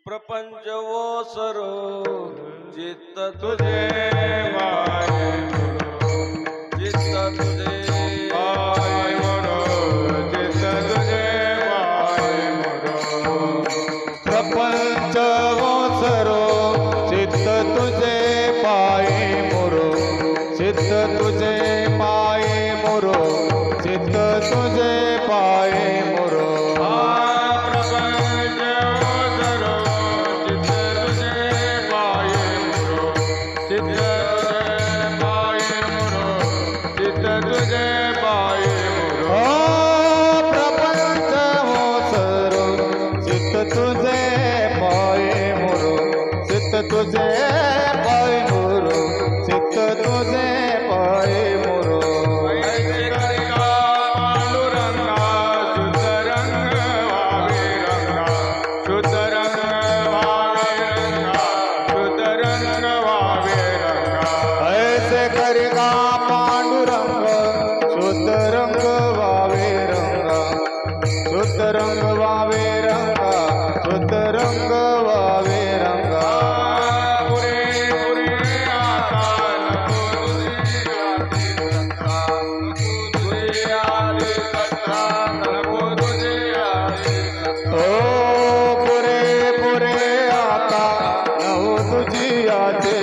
प्रपंच ओसरो चित्त तुझे माये चित्त तुझे पाय मोरो चित्त तुझे पाय मोरो प्रपंच ओसरो चित्त तुझे पाय मोरो चित्त तुझे पाय मोरो चित्त तुझे पाय मोरो तुझे पाय मोरो चित्त तुझे पाय मोरो चित्त तुझे पाय मोरो ऐसे करिका पांडुरंगा शुद्ध रंग वावे रंगा शुद्ध रंग वावे रंगा शुद्ध रंग वावे रंगा ऐसे करिका पांडुरंग शुद्ध रंग वावे रंगा शुद्ध रंग वावे रंगा शुद्ध रंग वावे रंगा पुरे पुरे आता नको तुझे आदि सत्ता तुझे आदि ओ पुरे पुरे आता नवो तुझी आचे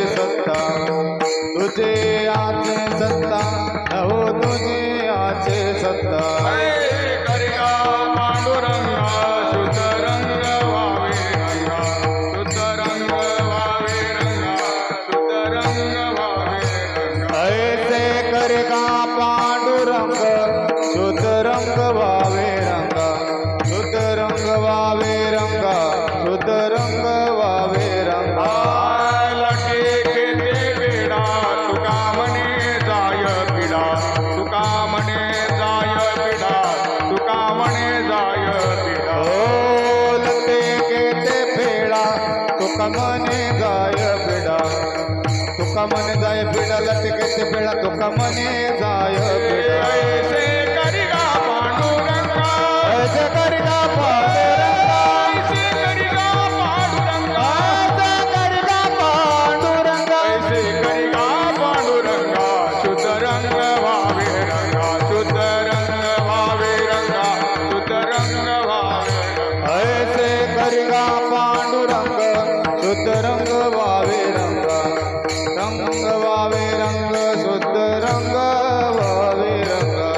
सत्ता नवो तुझी आचे सत्ता ऐसे करिका पांडुरंगा शुद्ध रंग वावे रंगा शुद्ध रंग वावे रंगा शुद्ध रंग वावे रंगा ऐसे करिका पांडुरंग शुद्ध रंग वावे रंगा शुद्ध रंग वावे रंगा शुद्ध रंग वावे रंगा लटे केते बेडा तुका मने जाय पिडा तुका मने जाय पिडा तुका मने जाय पिडा ओ लते केते फेडा तुका मने जाय पिडा तुका मने जाय पिडा लते केते फेडा तुका मने जाय पिडा ऐसे करिका पांडुरंगा ऐसे करिका पांडुरंगा ऐसे करिका पांडुरंगा ऐसे करिका पांडुरंगा ऐसे करिका पांडुरंगा शुद्ध रंग वावे रंगा शुद्ध रंग वावे रंगा शुद्ध रंग वावे रंगा ऐसे करिका पांडुरंग शुद्ध रंग वावे रंगा रंग वावे रंग शुद्ध रंग वावे रंगा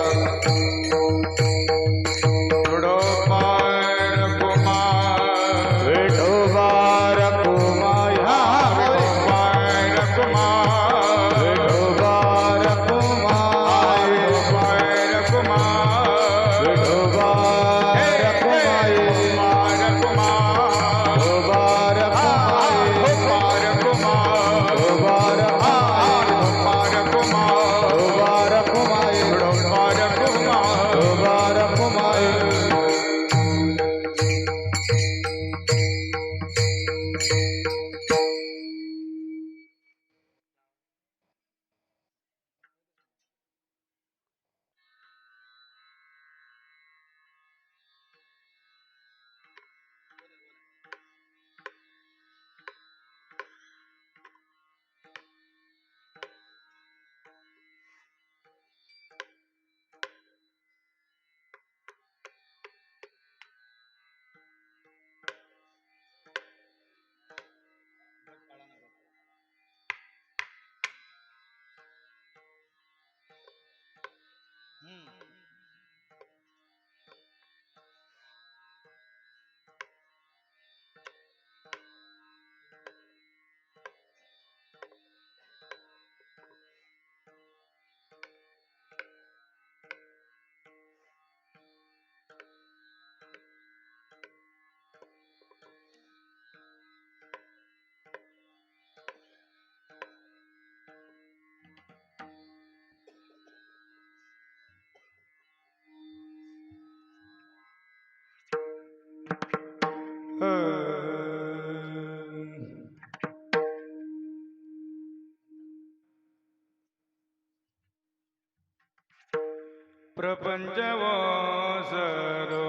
पार कुमार विठोबार कुमाया पार कुमार विठोबार कुमाय पार कुमार विठोबार कुमाय पार कुमार विठोबार कुमाय पार कुमार विठोबार कुमाय पार कुमार विठोबार कुमाय पार कुमार विठोबार कुमाय प्रपंच वासरो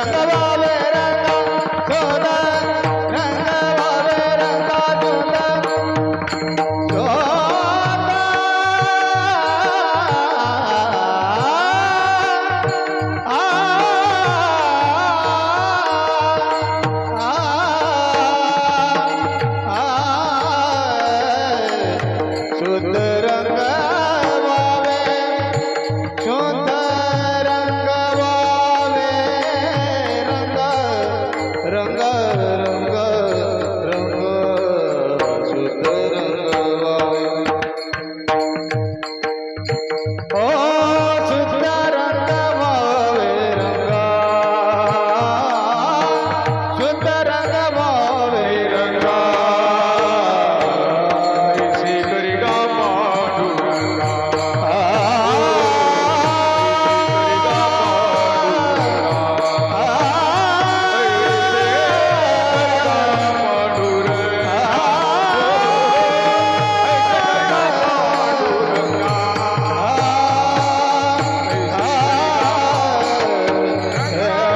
रंग वावे रंगा शोध रंग वावे रंगा शोध शुद्ध रंग वावे शुद्ध रंग वावे रंग रंग रंग रंग शुद्ध रंग वावे ओ शुद्ध रंग वावे रंगा शुद्ध रंग वावे रंगा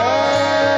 ऐसे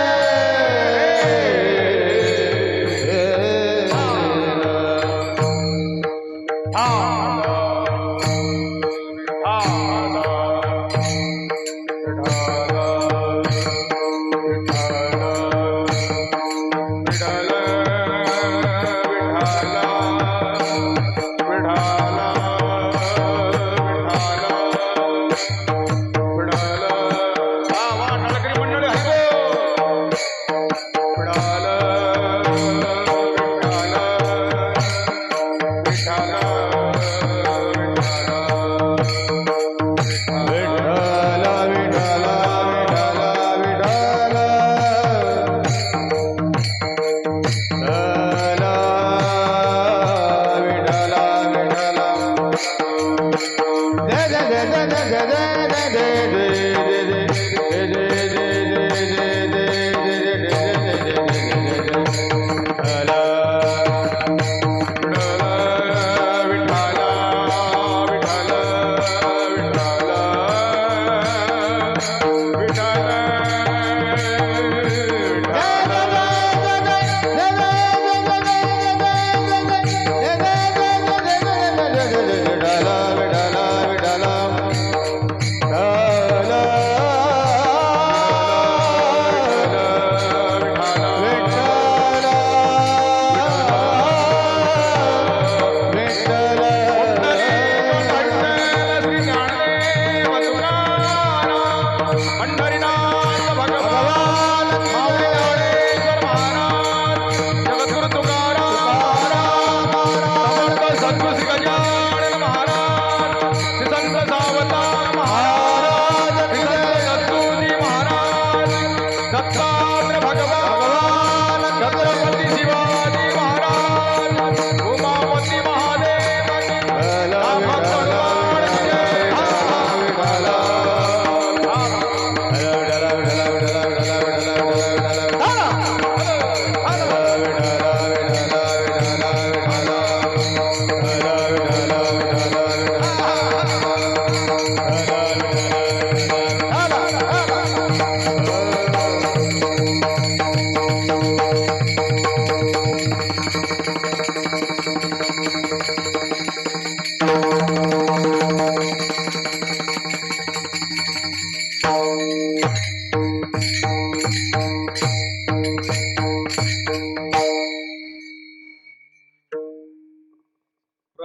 करिगा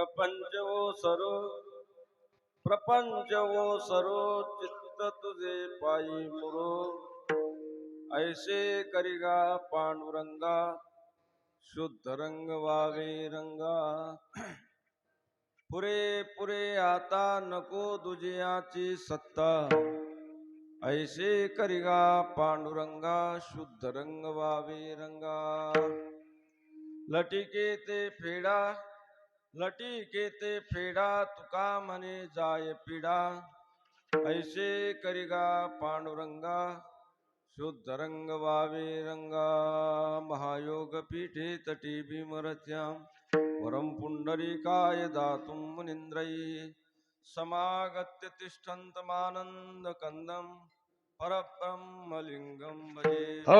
पांडुरंगा प्रपंच वो सरो चित्त तुझे पायी मुरो ऐसे करिगा पांडुरंगा शुद्ध रंग वावे रंगा पुरे पुरे आता नको दुजियाची सत्ता ऐसे करिगा पांडुरंगा शुद्ध रंग वावे रंगा लटिके ते फेडा लटिके ते फेडा तुका मने जाय पीडा ऐसे करिगा पांडुरंगा शुद्ध रंग वावे रंगा महायोग पीठे तटी भीमरथ्याम वरम पुंडरीकाय दातुं मुनीन्द्रै समागत्य तिष्ठन्तमानन्द कंदम परब्रह्मलिंगम भजे. हो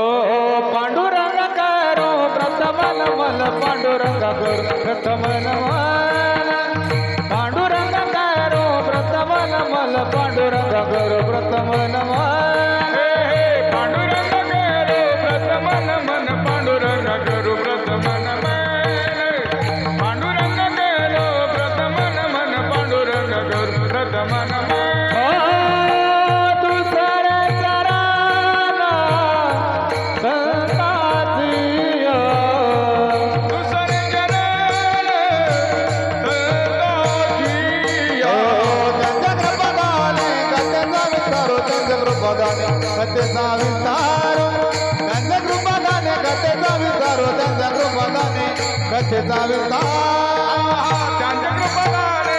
पांडुरंग करो प्रथमन मल पांडुरंग करो प्रथमन मल पांडुरंग करो प्रथमन मल पांडुरंग करो प्रथमन मल पांडुरंग करो प्रथमन मन पांडुरंग करो प्रथमन मन पांडुरंग करो प्रथमन मन पांडुरंग करो प्रथमन मन दुसरे चरण संतातिय दुसरे चरण संताजिया. त्यांच्या कृपादाने कथेचा विस्तारो त्यांच्या कृपादाने कथेचा विस्तार त्यांच्या कृपाने कथेचा विस्तार त्यांच्या कृपाने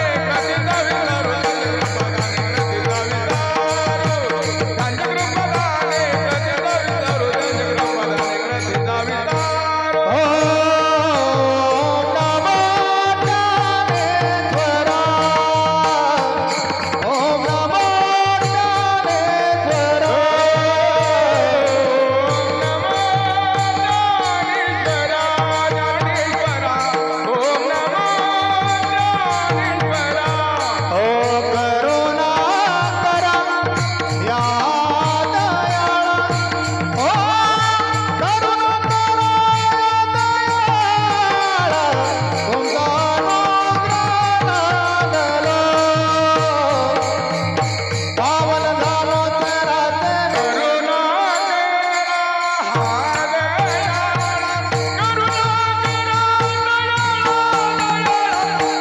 कथेचा विस्तार त्यांच्या कृपाने कथेचा विस्तार. ओम नमो ज्ञानेश्वर ओम नमो ज्ञानेश्वरा. ओ करुणा करा या दयाळा ओ करुणा करा या दयाळा तुमचा अनुग्रह पावन झालो चराचर करुणा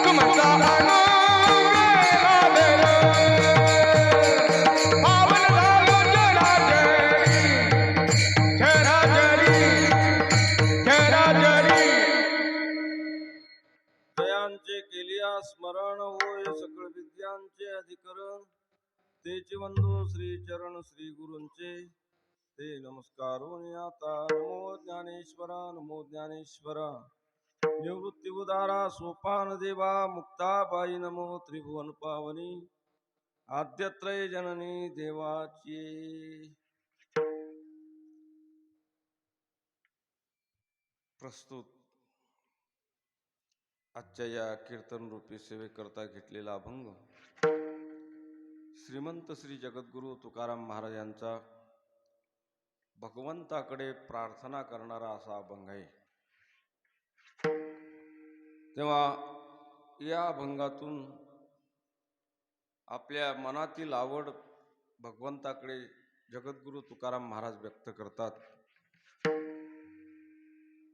तुमचा पावन झालो चराचरी जयांचे केलिया स्मरण होय सकळ विद्यांचे अधिकरण. तेचे वंदो श्री चरण श्री गुरूंचे. ते नमस्कारो आता नमो ज्ञानेश्वरा नमो ज्ञानेश्वरा. निवृत्ती उदारा सोपान देवा मुक्ताबाई नमो त्रिभुवन पावनी. आद्यत्रय जननी देवाची. प्रस्तुत आजच्या या कीर्तन रूपी सेवेकरता घेतलेला अभंग श्रीमंत श्री जगद्गुरु तुकाराम महाराजांचा भगवंताकडे प्रार्थना करणारा असा अभंग आहे. तेव्हा या अभंगातून आपल्या मनातील आवड भगवंताकडे जगद्गुरु तुकाराम महाराज व्यक्त करतात.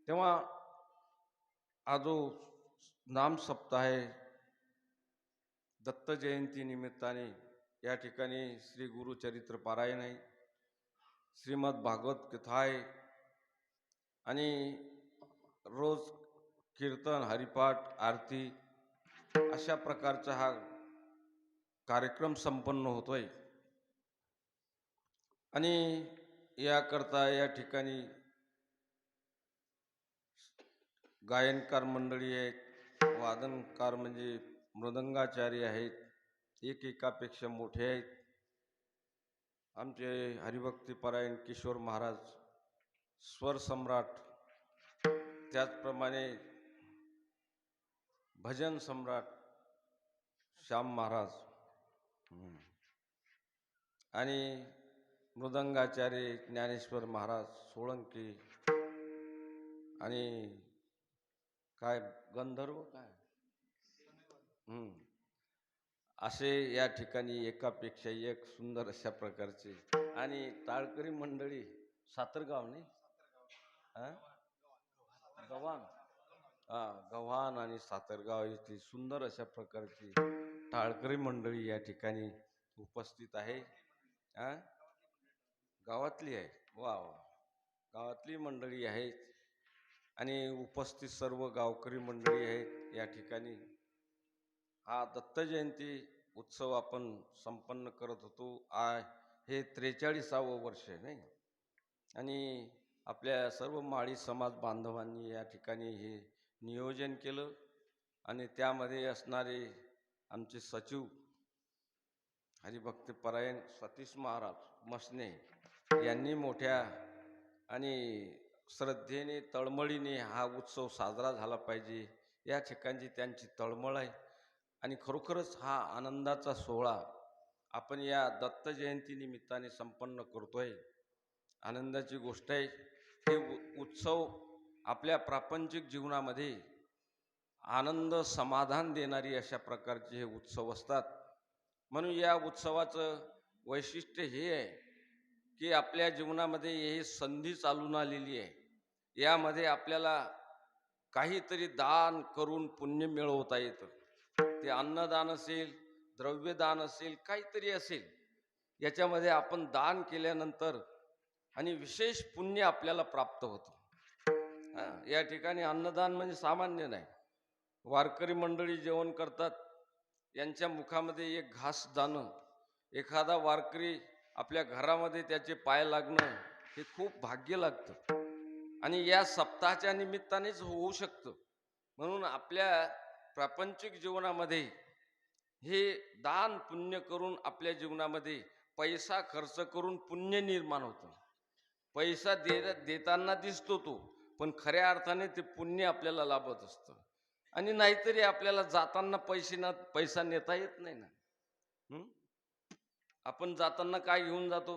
तेव्हा हा जो नाम सप्ताह आहे दत्त जयंती निमित्ताने या ठिकाणी श्री गुरुचरित्र पारायण आहे, श्रीमद भागवत कथा आहे आणि रोज कीर्तन हरिपाठ आरती अशा प्रकारचा हा कार्यक्रम संपन्न होतोय. आणि याकरता या ठिकाणी गायनकार मंडळी आहेत, वादनकार म्हणजे मृदंगाचार्य आहेत, एकापेक्षा मोठे आहेत. आमचे हरिभक्तीपरायण किशोर महाराज स्वर सम्राट, त्याचप्रमाणे भजन सम्राट श्याम महाराज आणि मृदंगाचार्य ज्ञानेश्वर महाराज सोळंकी आणि काय गंधर्व काय असे या ठिकाणी एकापेक्षा एक सुंदर अशा प्रकारचे आणि टाळकरी मंडळी सातरगाव नाही गव्हाण गव्हाण आणि सातरगाव येथील सुंदर अशा प्रकारची टाळकरी मंडळी या ठिकाणी उपस्थित आहे. गावातली आहे, वा वा, गावातली मंडळी आहेत आणि उपस्थित सर्व गावकरी मंडळी आहेत. या ठिकाणी हा दत्त जयंती उत्सव आपण संपन्न करत होतो. हे 43वे वर्ष आहे नाही. आणि आपल्या सर्व माळी समाज बांधवांनी या ठिकाणी हे नियोजन केलं आणि त्यामध्ये असणारे आमचे सचिव हरिभक्तपरायण सतीश महाराज मसने यांनी मोठ्या आणि श्रद्धेने तळमळीने हा उत्सव साजरा झाला पाहिजे, या ठिकाणची त्यांची तळमळ आहे. आणि खरोखरच हा आनंदाचा सोहळा आपण या दत्त जयंती निमित्ताने संपन्न करतोय. आनंदाची गोष्ट आहे. हे उत्सव आपल्या प्रापंचिक जीवनामध्ये आनंद समाधान देणारी अशा प्रकारचे हे उत्सव असतात. म्हणून या उत्सवाचं वैशिष्ट्य हे आहे की आपल्या जीवनामध्ये ही संधी चालून आलेली आहे. यामध्ये आपल्याला काहीतरी दान करून पुण्य मिळवता येतं. ते अन्नदान असेल, द्रव्यदान असेल, काहीतरी असेल. याच्यामध्ये आपण दान केल्यानंतर आणि विशेष पुण्य आपल्याला प्राप्त होतं. या ठिकाणी अन्नदान म्हणजे सामान्य नाही. वारकरी मंडळी जेवण करतात, यांच्या मुखामध्ये एक घास जाणं, एखादा वारकरी आपल्या घरामध्ये त्याचे पाय लागणं, हे खूप भाग्य लागतं. आणि या सप्ताहाच्या निमित्तानेच होऊ शकतं. म्हणून आपल्या प्रापंचिक जीवनामध्ये हे दान पुण्य करून आपल्या जीवनामध्ये पैसा खर्च करून पुण्य निर्माण होतं. पैसा देताना दिसतो तो, पण खऱ्या अर्थाने ते पुण्य आपल्याला लाभत असतं. आणि नाहीतरी आपल्याला जाताना पैसा नेता येत नाही ना. आपण जाताना काय घेऊन जातो?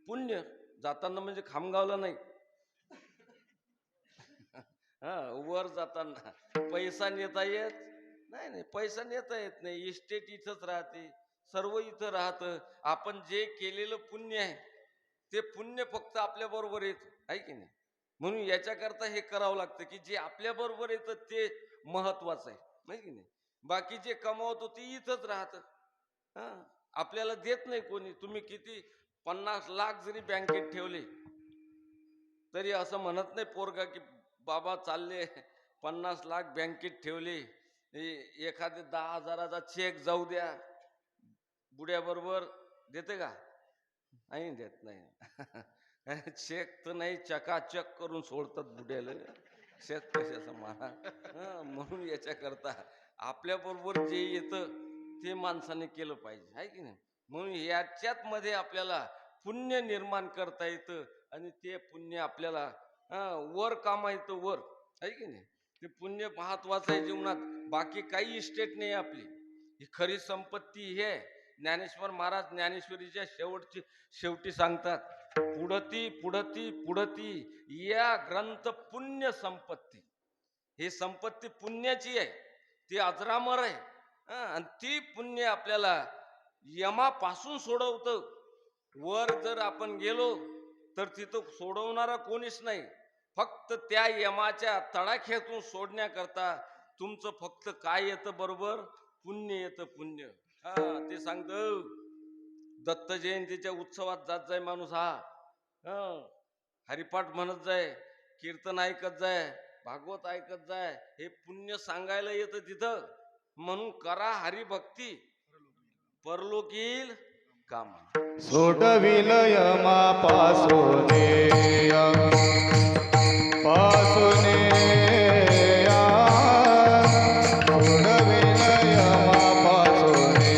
पुण्य. जाताना म्हणजे खामगावला नाही, वर जाताना पैसा नेता येत नाही. पैसा नेता येत नाही. इस्टेट इथंच राहते, सर्व इथं राहतं. आपण जे केलेलं पुण्य आहे ते पुण्य फक्त आपल्या बरोबर येत आहे की नाही. म्हणून याच्याकरता हे करावं लागतं की जे आपल्या बरोबर येतं ते महत्वाचं आहे, नाही की नाही. बाकी जे कमावतो ते इथंच राहतं. आपल्याला देत नाही कोणी. तुम्ही किती 50 लाख जरी बँकेत ठेवले तरी असं म्हणत नाही पोरगा की बाबा चालले 50 लाख बँकेत ठेवले, एखादे 10,000चा चेक जाऊ द्या, बुड्याबरोबर देते का? नाही देत नाही. चेक तर नाही, चकाचक करून सोडतात बुड्याला. चेक कशाचं म्हणा. म्हणून याच्याकरता आपल्याबरोबर जे येतं ते माणसाने केलं पाहिजे, आहे की नाही. म्हणून याच्यात मध्ये आपल्याला पुण्य निर्माण करता येतं आणि ते पुण्य आपल्याला वर कामा येतं, वर, आहे की नाही. ते पुण्य महत्वाचं आहे जीवनात. बाकी काही इस्टेट नाही आपली. ही खरी संपत्ती हे आहे. ज्ञानेश्वर महाराज ज्ञानेश्वरीच्या शेवटी सांगतात, पुढती पुढती पुढती या ग्रंथ पुण्य संपत्ती. ही संपत्ती पुण्याची आहे, ती अजरामर आहे. आणि ती पुण्य आपल्याला यमापासून सोडवतं. वर जर आपण गेलो तर तिथं सोडवणारा कोणीच नाही. फक्त त्या यमाच्या तडाख्यातून सोडण्याकरता तुमचं फक्त काय येतं बरोबर? पुण्य येतं, पुण्य. ते सांगतं दत्त जयंतीच्या उत्सवात जात जाय माणूस, हरिपाठ म्हणत जाय, कीर्तन ऐकत जाय, भागवत ऐकत जाय, हे पुण्य सांगायला येतं तिथं. म्हणून करा हरिभक्ती, परलोक येईल कामा. सोडविल यमापासूने पासूने सोडविल यमापासूने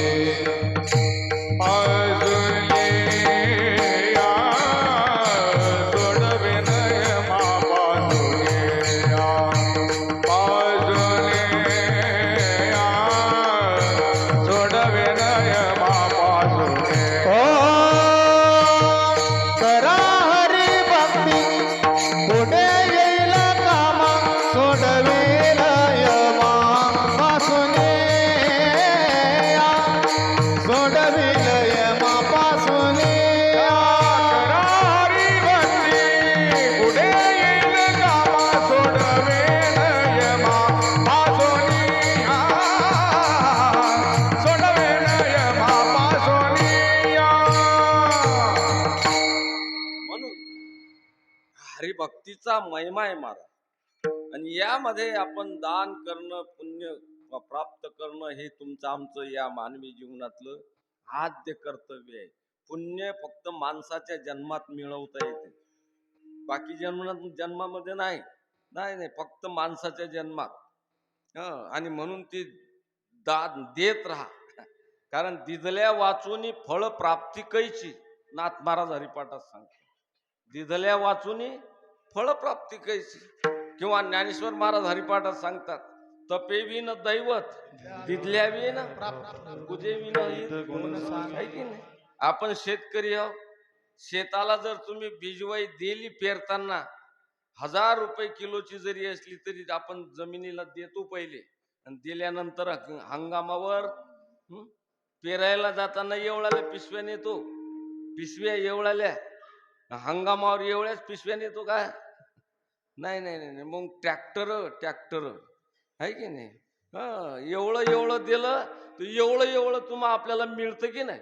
हरिभक्तीचा महिमा आहे महाराज. आणि यामध्ये आपण दान करणं, पुण्य प्राप्त करणं हे तुमचं आमचं या मानवी जीवनातलं आद्य कर्तव्य आहे. पुण्य फक्त माणसाच्या जन्मात मिळवता येते, बाकी जन्मामध्ये नाही. नाही, फक्त माणसाच्या जन्मात. आणि म्हणून ती दान देत राहा. कारण दिदल्या वाचूनी फळ प्राप्ती कैची, नाथ महाराज हरिपाठात सांगतात. दिदल्या वाचूनी फळ प्राप्ती कैची, किंवा ज्ञानेश्वर महाराज हरिपाठात सांगतात, तपे विन दैवत, दिदल्या विन पूजे विन आहे की नाही. आपण शेतकरी आहोत. शेताला जर तुम्ही बीजवाई दिली पेरताना 1000 रुपये किलोची जरी असली तरी आपण जमिनीला देतो पहिले, आणि दिल्यानंतर हंगामावर पेरायला जाताना एवढ्याला पिशव्या नेतो. पिशव्या एवढ्याल्या, हंगामावर एवढ्याच पिशव्या नेतो का? नाही नाही नाही. मग ट्रॅक्टर आहे की नाही. एवढं एवढं दिलं तर एवढं एवढं तुम्हाला आपल्याला मिळतं की नाही.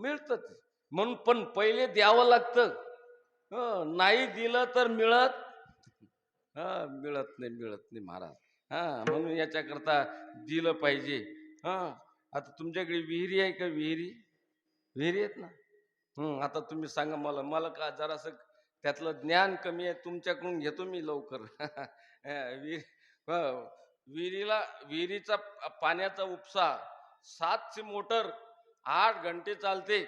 मिळतं ते म्हणून, पण पहिले द्यावं लागतं. नाही दिलं तर मिळत नाही महाराज. म्हणून याच्याकरता दिलं पाहिजे. आता तुमच्याकडे विहिरी आहे का? विहिरी आहेत ना. आता तुम्ही सांगा मला का जरासं त्यातलं ज्ञान कमी आहे, तुमच्याकडून घेतो मी लवकर. विहिरीचा पाण्याचा उपसा 7ची मोटर 8 घंटे चालते.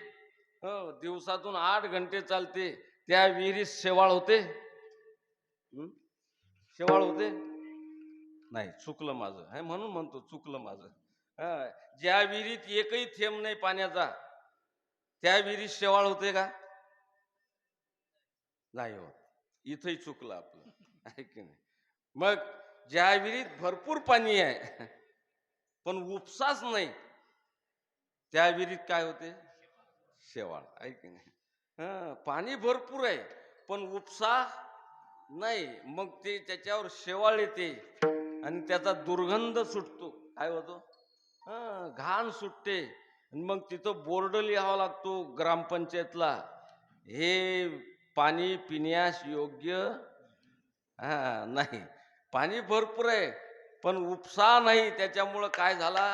दिवसातून 8 घंटे चालते. त्या विहिरीत शेवाळ होते? शेवाळ होते नाही. चुकलं माझं, म्हणून म्हणतो चुकलं माझं. ज्या विहिरीत एकही थेंब नाही पाण्याचा, त्या विहिरीत शेवाळ होते का? नाही होत. इथंही चुकलं आपलं, आहे की नाही. मग ज्या विहिरीत भरपूर पाणी आहे पण उपसाच नाही, त्या विहिरीत काय होते? शेवाळ, आहे की नाही. पाणी भरपूर आहे पण उपसा नाही, मग ते त्याच्यावर शेवाळ येते आणि त्याचा दुर्गंध सुटतो. काय होतो? घाण सुटते. मग तिथं बोर्ड लिहावा लागतो ग्रामपंचायतला, हे पाणी पिण्यास योग्य नाही. पाणी भरपूर आहे पण उपसा नाही, त्याच्यामुळं काय झाला?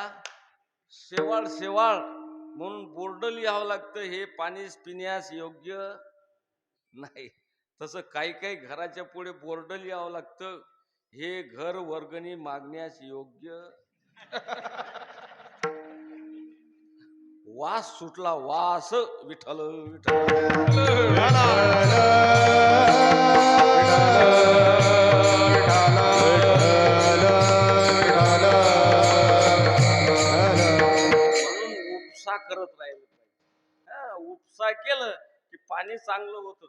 शेवाळ. म्हणून बोर्ड लिहावं लागतं, हे पाणी पिण्यास योग्य नाही. तसं काही घराच्या पुढे बोर्ड लिहावं लागतं, हे घर वर्गणी मागण्यास योग्य. वास सुटला, वास. विठ्ठल उपसा करत राहिलं पाहिजे. उपसा केलं की पाणी चांगलं होतं.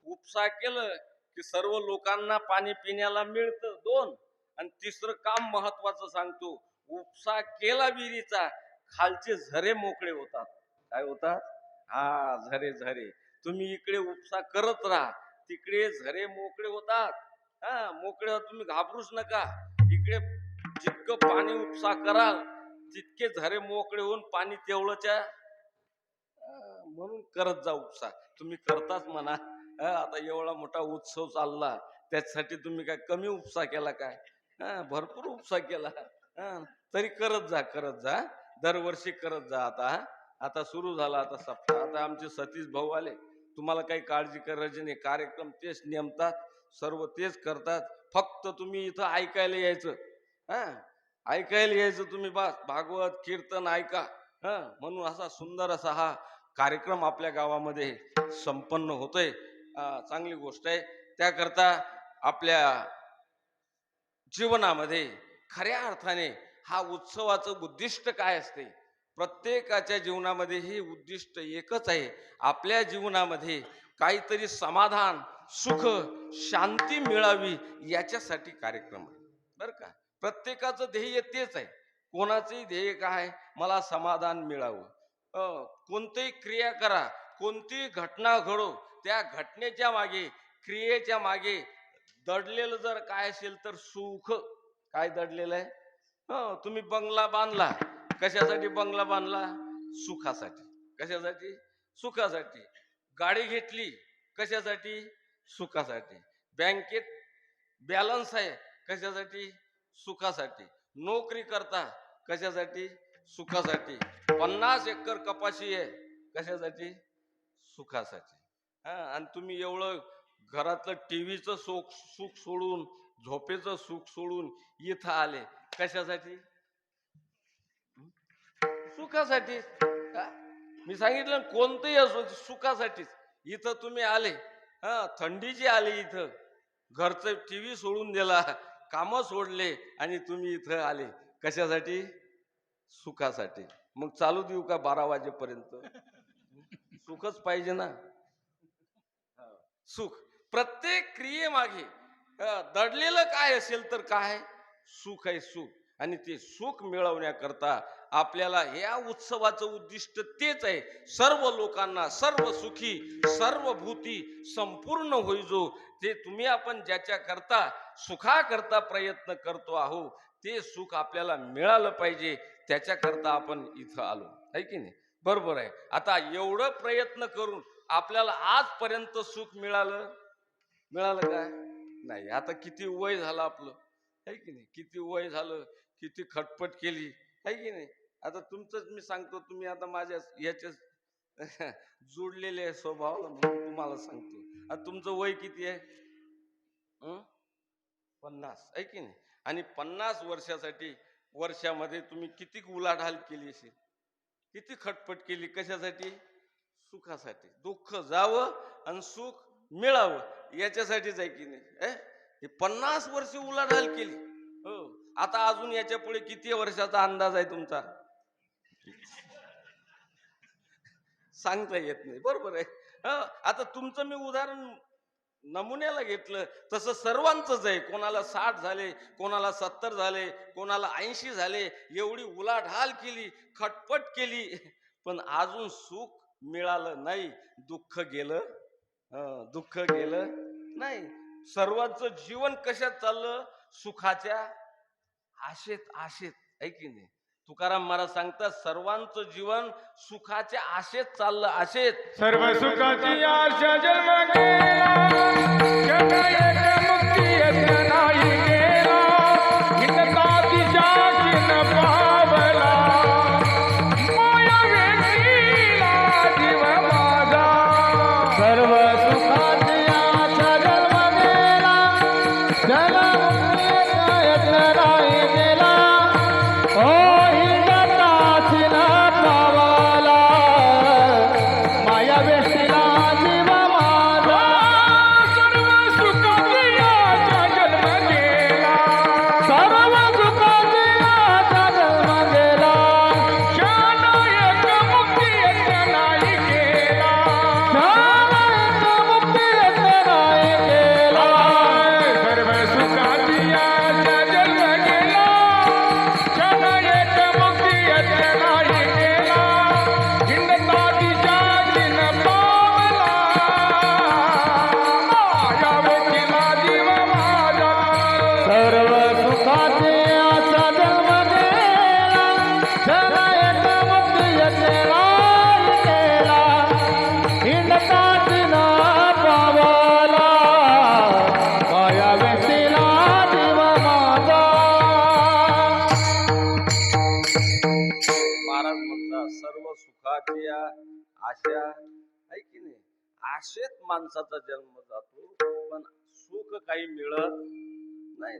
उपसा केलं की सर्व लोकांना पाणी पिण्याला मिळतं. 2. आणि 3रं काम महत्वाचं सांगतो, उपसा केला विहिरीचा, खालचे झरे मोकळे होतात. काय होतात? झरे. तुम्ही इकडे उपसा करत राहा, तिकडे झरे मोकळे होतात. मोकळे होतात. तुम्ही घाबरूच नका. इकडे जितकं पाणी उपसा कराल तितके झरे मोकळे होऊन पाणी तेवढंच्या. म्हणून करत जा उपसा. तुम्ही करताच म्हणा. आता एवढा मोठा उत्सव चालला, त्याच्यासाठी तुम्ही काय कमी उपसा केला काय? भरपूर उपसा केला. तरी करत जा. दरवर्षी करत जा. आता सुरू झाला आता सप्ताह. आता आमचे सतीश भाऊ आले, तुम्हाला काही काळजी करायची नाही. कार्यक्रम तेच नेमतात, सर्व तेच करतात. फक्त तुम्ही इथं ऐकायला यायचं. ऐकायला यायचं तुम्ही, बस भागवत कीर्तन ऐका. म्हणून असा सुंदर असा हा कार्यक्रम आपल्या गावामध्ये संपन्न होतोय. चांगली गोष्ट आहे. त्याकरता आपल्या जीवनामध्ये खऱ्या अर्थाने हा उत्सवाचं उद्दिष्ट काय असते? प्रत्येकाच्या जीवनामध्ये हे उद्दिष्ट एकच आहे, आपल्या जीवनामध्ये काहीतरी समाधान, सुख, शांती मिळावी, याच्यासाठी कार्यक्रम आहे बरं का. प्रत्येकाचं ध्येय तेच आहे. कोणाचंही ध्येय काय? मला समाधान मिळावं. कोणतीही क्रिया करा, कोणतीही घटना घडो, त्या घटनेच्या मागे, क्रियेच्या मागे दडलेलं जर काय असेल तर सुख. काय दडलेलं आहे? तुम्ही बंगला बांधला, कशासाठी बंगला बांधला? सुखासाठी. कशासाठी? सुखासाठी. गाडी घेतली, कशासाठी? सुखासाठी. बँकेत बॅलन्स आहे, कशासाठी? सुखासाठी. नोकरी करता, कशासाठी? सुखासाठी. 50 एकर कपाशी आहे, कशासाठी? सुखासाठी. आणि तुम्ही एवढं घरातलं टीव्हीचं सुख सोडून, झोपेचं सुख सोडून इथं आले, कशासाठी? सुखासाठी. मी सांगितलं कोणतंही असो सुखासाठीच. इथं तुम्ही आले, थंडीची आली, इथं घरचं टीव्ही सोडून दिला, कामं सोडले आणि तुम्ही इथं आले कशासाठी? सुखासाठी. मग चालू देऊ का 12 वाजेपर्यंत? सुखच पाहिजे ना. सुख प्रत्येक क्रियेमागे दडलेलं काय असेल तर काय? सुख आहे, सुख. आणि ते सुख मिळवण्याकरता आपल्याला या उत्सवाचं उद्दिष्ट तेच आहे, सर्व लोकांना सर्व सुखी सर्व भूती संपूर्ण होईजो. ते तुम्ही आपण ज्याच्या करता सुखाकरता प्रयत्न करतो आहो ते सुख आपल्याला मिळालं पाहिजे, त्याच्याकरता आपण इथं आलो आहे की नाही? बरोबर आहे. आता एवढं प्रयत्न करून आपल्याला आजपर्यंत सुख मिळालं काय? नाही. आता किती वय झालं आपलं आहे की नाही? किती वय झालं, किती खटपट केली आहे की नाही? आता तुमचंच मी सांगतो, तुम्ही आता माझ्या याच्या जोडलेले स्वभाव म्हणून तुम्हाला सांगतो. आता तुमचं वय किती आहे? 50 आहे की नाही? आणि 50 वर्षासाठी वर्षामध्ये तुम्ही किती उलाढाल केली असेल, किती खटपट केली, कशासाठी? सुखासाठी. दुःख जावं आणि सुख मिळावं याच्यासाठीच आहे की नाही? हे 50 वर्ष उलाढाल केली. हो. आता अजून याच्या पुढे किती वर्षाचा अंदाज आहे तुमचा? सांगता येत नाही. बरोबर आहे. आता तुमचं मी उदाहरण नमुन्याला घेतलं, तसं सर्वांचंच आहे. कोणाला 60 झाले, कोणाला 70 झाले, कोणाला 80 झाले. एवढी उलाढाल केली, खटपट केली, पण अजून सुख मिळालं नाही. दुःख गेलं नाही. सर्वांचं जीवन कशात चाललं? सुखाच्या आशेत आहे की नाही? तुकाराम महाराज सांगतात, सर्वांचं जीवन सुखाच्या आशेत चाललं, आशेत. सर्व सुखाची आशा जन्म गेला, जग एक मुक्ती यत्न नाही गेला, हिंडता दिशा चिन्ह पावला, माया वेशीला जीव माझा. सर्व सुखाची आशा जन्म गेला, जन्म यत्न नाही गेला, ओ हिंडता चिन्ह पावला, माया वेशीला जीव माझा. सर्व सुखाची आशा जन्म गेला, सर्व सुखाची आशा जन्म गेला, क्षण एक मुक्ती यत्न नाही गेला. मुक्ती यत्न नाही गेला. सर्व सुखाची आशा जन्म गेला, क्षण एक मुक्ती यत्न नाही गेला, हिंडता दिशा चिन्ह पावला, माया वेशीला जीव माझा. सर्व सुखाची आशा जन्म गेला, क्षण एक मुक्ती यत्न नाही गेला, हिंडता चिन्ह पावला, माया वेशीला जीव माझा. महाराज म्हणतात, सर्व सुखाची आशा आहे की नाही? आशेत माणसाचा जन्म जातो, पण सुख काही मिळत नाही.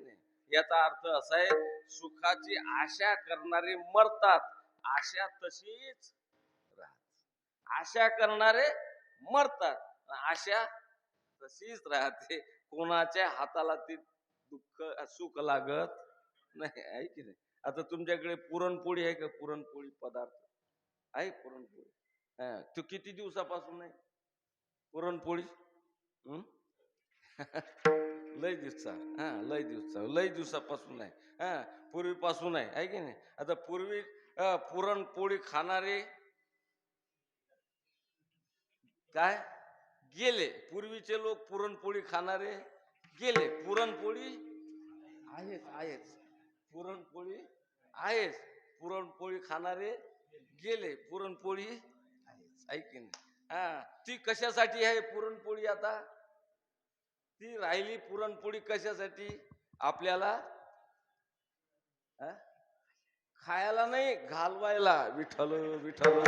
याचा अर्थ असा आहे, सुखाची आशा करणारे मरतात, आशा तशीच राहते. आशा करणारे मरतात, आशा तशीच राहते. कोणाच्या हाताला ती सुख लागत नाही आहे की नाही? आता तुमच्याकडे पुरणपोळी आहे का? पुरणपोळी पदार्थ आहे? पुरणपोळी तो किती दिवसापासून आहे पुरणपोळी? लय दिवसापासून आहे. पूर्वीपासून आहे की नाही? आता पूर्वी पुरणपोळी खाणारे काय गेले? पूर्वीचे लोक पुरणपोळी खाणारे गेले. पुरणपोळी आहेच. पुरणपोळी आहेच. पुरणपोळी खाणारे गेले. पुरणपोळी आहेच आहे की नाही? ती कशासाठी आहे पुरणपोळी? आता ती राहिली पुरणपोळी कशासाठी? आपल्याला खायला नाही, घालवायला. विठ्ठल विठ्ठल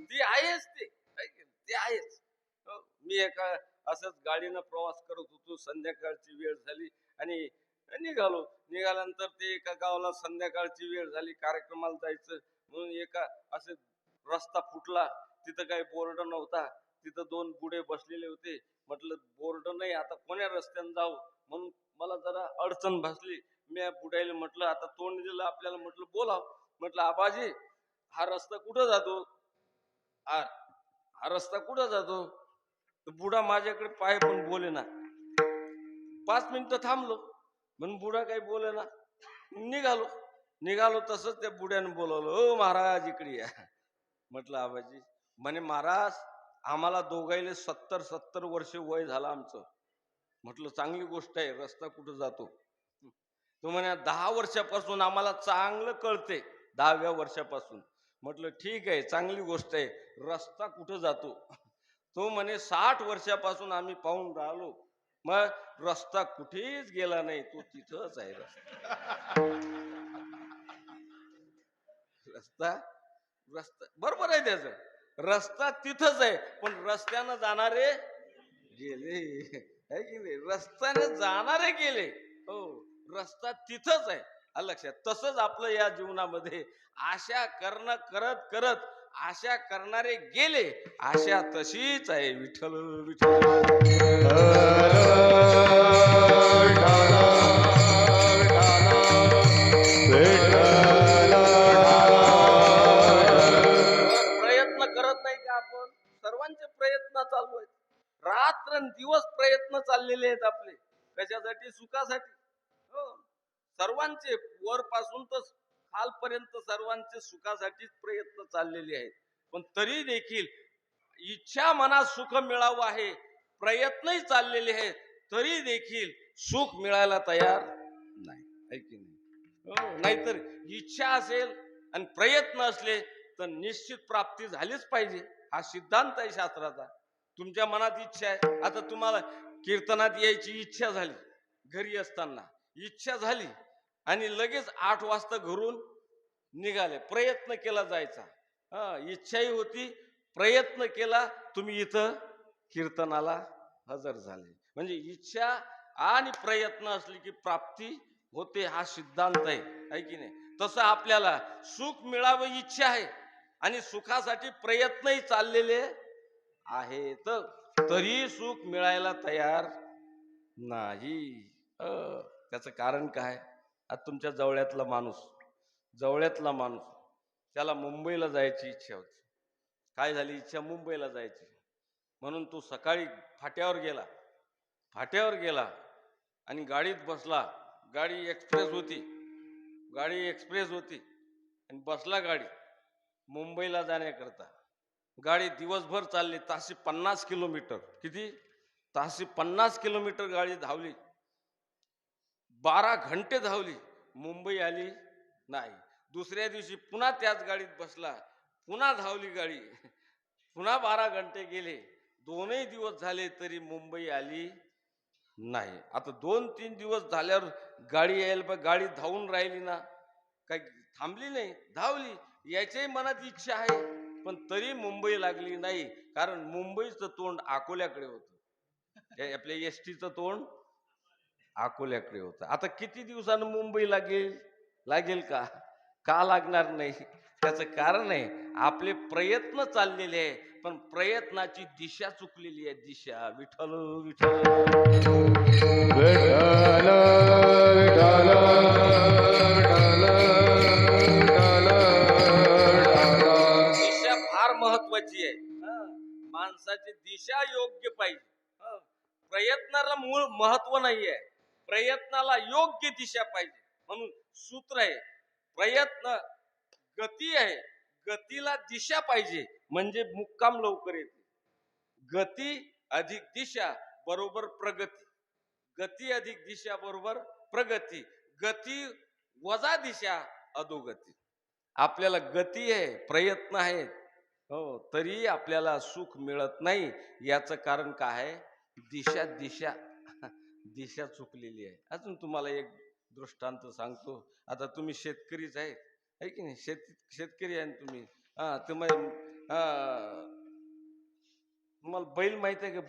ती आहेच. ते आहेच. मी एका असंच गाडीनं प्रवास संध्याकाळची वेळ झाली आणि निघाल्यानंतर ते एका गावाला संध्याकाळची वेळ झाली, कार्यक्रमाला जायचं म्हणून एका असे रस्ता फुटला, तिथं काही बोर्ड नव्हता, तिथं दोन बुडे बसलेले होते. म्हटलं बोर्ड नाही, आता कोण्या रस्त्याने जाऊ, म्हणून मला जरा अडचण भासली. मी बुडायला म्हटलं आता तोंड दिलं आपल्याला, म्हटलं बोलाव, म्हटलं आबाजी हा रस्ता कुठं जातो, हा रस्ता कुठं जातो. बुडा माझ्याकडे पाय पण बोले ना. 5 मिनिटं थांबलो म्हणून बुडा काही बोले ना. निघालो तसंच त्या बुड्यानं बोलवलं, ओ महाराज इकडे या. म्हटलं आबाजी. म्हणे महाराज आम्हाला दोघायले 70 वर्ष वय झालं आमचं. म्हटलं चांगली गोष्ट आहे, रस्ता कुठं जातो. तो म्हणे 10 वर्षापासून आम्हाला चांगलं कळते, 10व्या वर्षापासून. म्हटलं ठीक आहे, चांगली गोष्ट आहे, रस्ता कुठं जातो. तो म्हणे 60 वर्षापासून आम्ही पाहून राहिलो, मग रस्ता कुठेच गेला नाही, तो तिथंच आहे रस्ता. रस्ता रस्ता बरोबर आहे त्याच, रस्ता तिथंच आहे, पण रस्त्यानं जाणारे गेले, है की नाही, रस्त्याने जाणारे गेले. हो, रस्ता तिथंच आहे, लक्षात. तसंच आपलं या जीवनामध्ये आशा करत करत आशा करणारे गेले, आशा तशीच आहे. विठ्ठल विठ्ठल प्रयत्न करत नाही का आपण? सर्वांचे प्रयत्न चालू आहेत, रात्रंदिवस प्रयत्न चाललेले आहेत आपले. कशासाठी? सुखासाठी. हो, सर्वांचे वरपासून तर खालपर्यंत सर्वांचे सुखासाठीच प्रयत्न चाललेले आहेत. पण तरी देखील इच्छा मनात सुख मिळावं आहे, प्रयत्नही चाललेले आहेत, तरी देखील सुख मिळायला तयार नाही, है की नाही. हो, नाहीतर इच्छा असेल आणि प्रयत्न असले तर निश्चित प्राप्ती झालीच पाहिजे. हा सिद्धांत आहे शास्त्राचा. तुमच्या मनात इच्छा आहे, आता तुम्हाला कीर्तनात यायची इच्छा झाली, घरी असताना इच्छा झाली आणि लगेच 8 वाजता घरून निघाले, प्रयत्न केला जायचा. इच्छाही होती, प्रयत्न केला, तुम्ही इथं कीर्तनाला हजर झाले. म्हणजे इच्छा आणि प्रयत्न असली की प्राप्ती होते, हा सिद्धांत आहे की नाही. तसं आपल्याला सुख मिळावं इच्छा आहे आणि सुखासाठी प्रयत्नही चाललेले आहेत, तरी सुख मिळायला तयार नाही. त्याचं कारण काय? आता तुमच्या जवळ्यातला माणूस त्याला मुंबईला जायची इच्छा होती. काय झाली इच्छा? मुंबईला जायची. म्हणून तो सकाळी फाट्यावर गेला आणि गाडीत बसला. गाडी एक्सप्रेस होती आणि बसला गाडी मुंबईला जाण्याकरता. गाडी दिवसभर चालली, ताशी 50 किलोमीटर. किती? ताशी 50 किलोमीटर गाडी धावली. 12 घंटे धावली, मुंबई आली नाही. दुसऱ्या दिवशी पुन्हा त्याच गाडीत बसला, पुन्हा धावली गाडी, पुन्हा 12 घंटे गेले. 2 दिवस झाले तरी मुंबई आली नाही. आता 2-3 दिवस झाल्यावर गाडी यायला, पण गाडी धावून राहिली ना, काही थांबली नाही, धावली. याच्याही मनात इच्छा आहे, पण तरी मुंबई लागली नाही. कारण मुंबईचं तोंड अकोल्याकडे होतं, आपल्या एसटीचं तोंड अकोल्याकडे होतं. आता किती दिवसानं मुंबई लागेल का लागणार नाही? त्याचं कारण आहे आपले प्रयत्न चाललेले आहे, पण प्रयत्नाची दिशा चुकलेली आहे. दिशा. विठ्ठल विठ्ठल दिशा फार महत्वाची आहे. माणसाची दिशा योग्य पाहिजे. प्रयत्नाला मूळ महत्व नाहीये, प्रयत्नाला योग्य दिशा पाहिजे. म्हणून सूत्र आहे, प्रयत्न गती आहे, गतीला दिशा पाहिजे, म्हणजे मुक्काम लवकर येते. गती अधिक दिशा बरोबर प्रगती, गती अधिक दिशा बरोबर प्रगती, गती वजा दिशा अधोगती. आपल्याला गती आहे, प्रयत्न आहेत, हो, तरी आपल्याला सुख मिळत नाही. याचं कारण काय आहे? दिशा चुकलेली आहे. अजून तुम्हाला एक दृष्टांत सांगतो. आता तुम्ही शेतकरीच आहे की नाही? शेतकरी आहे तुम्ही. तुम्हाला बैल माहित आहे का?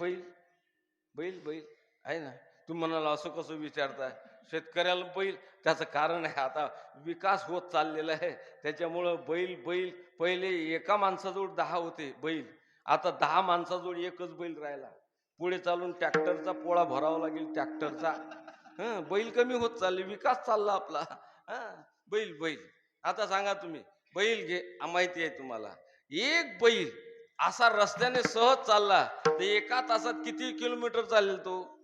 बैल आहे ना. तुम्ही म्हणाला असं कसं विचारताय? शेतकऱ्याला बैल त्याचं कारण आहे, आता विकास होत चाललेला आहे त्याच्यामुळं बैल बैल पहिले एका माणसाजवळ 10 होते बैल, आता 10 माणसाजवळ एकच बैल राहिला. पुढे चालून ट्रॅक्टरचा पोळा भरावा लागेल, ट्रॅक्टरचा. बैल कमी होत चालले, विकास चालला आपला. बैल बैल आता सांगा तुम्ही, बैल घे माहिती आहे तुम्हाला, एक बैल असा रस्त्याने सहज चालला तर एका तासात किती किलोमीटर चालेल तो?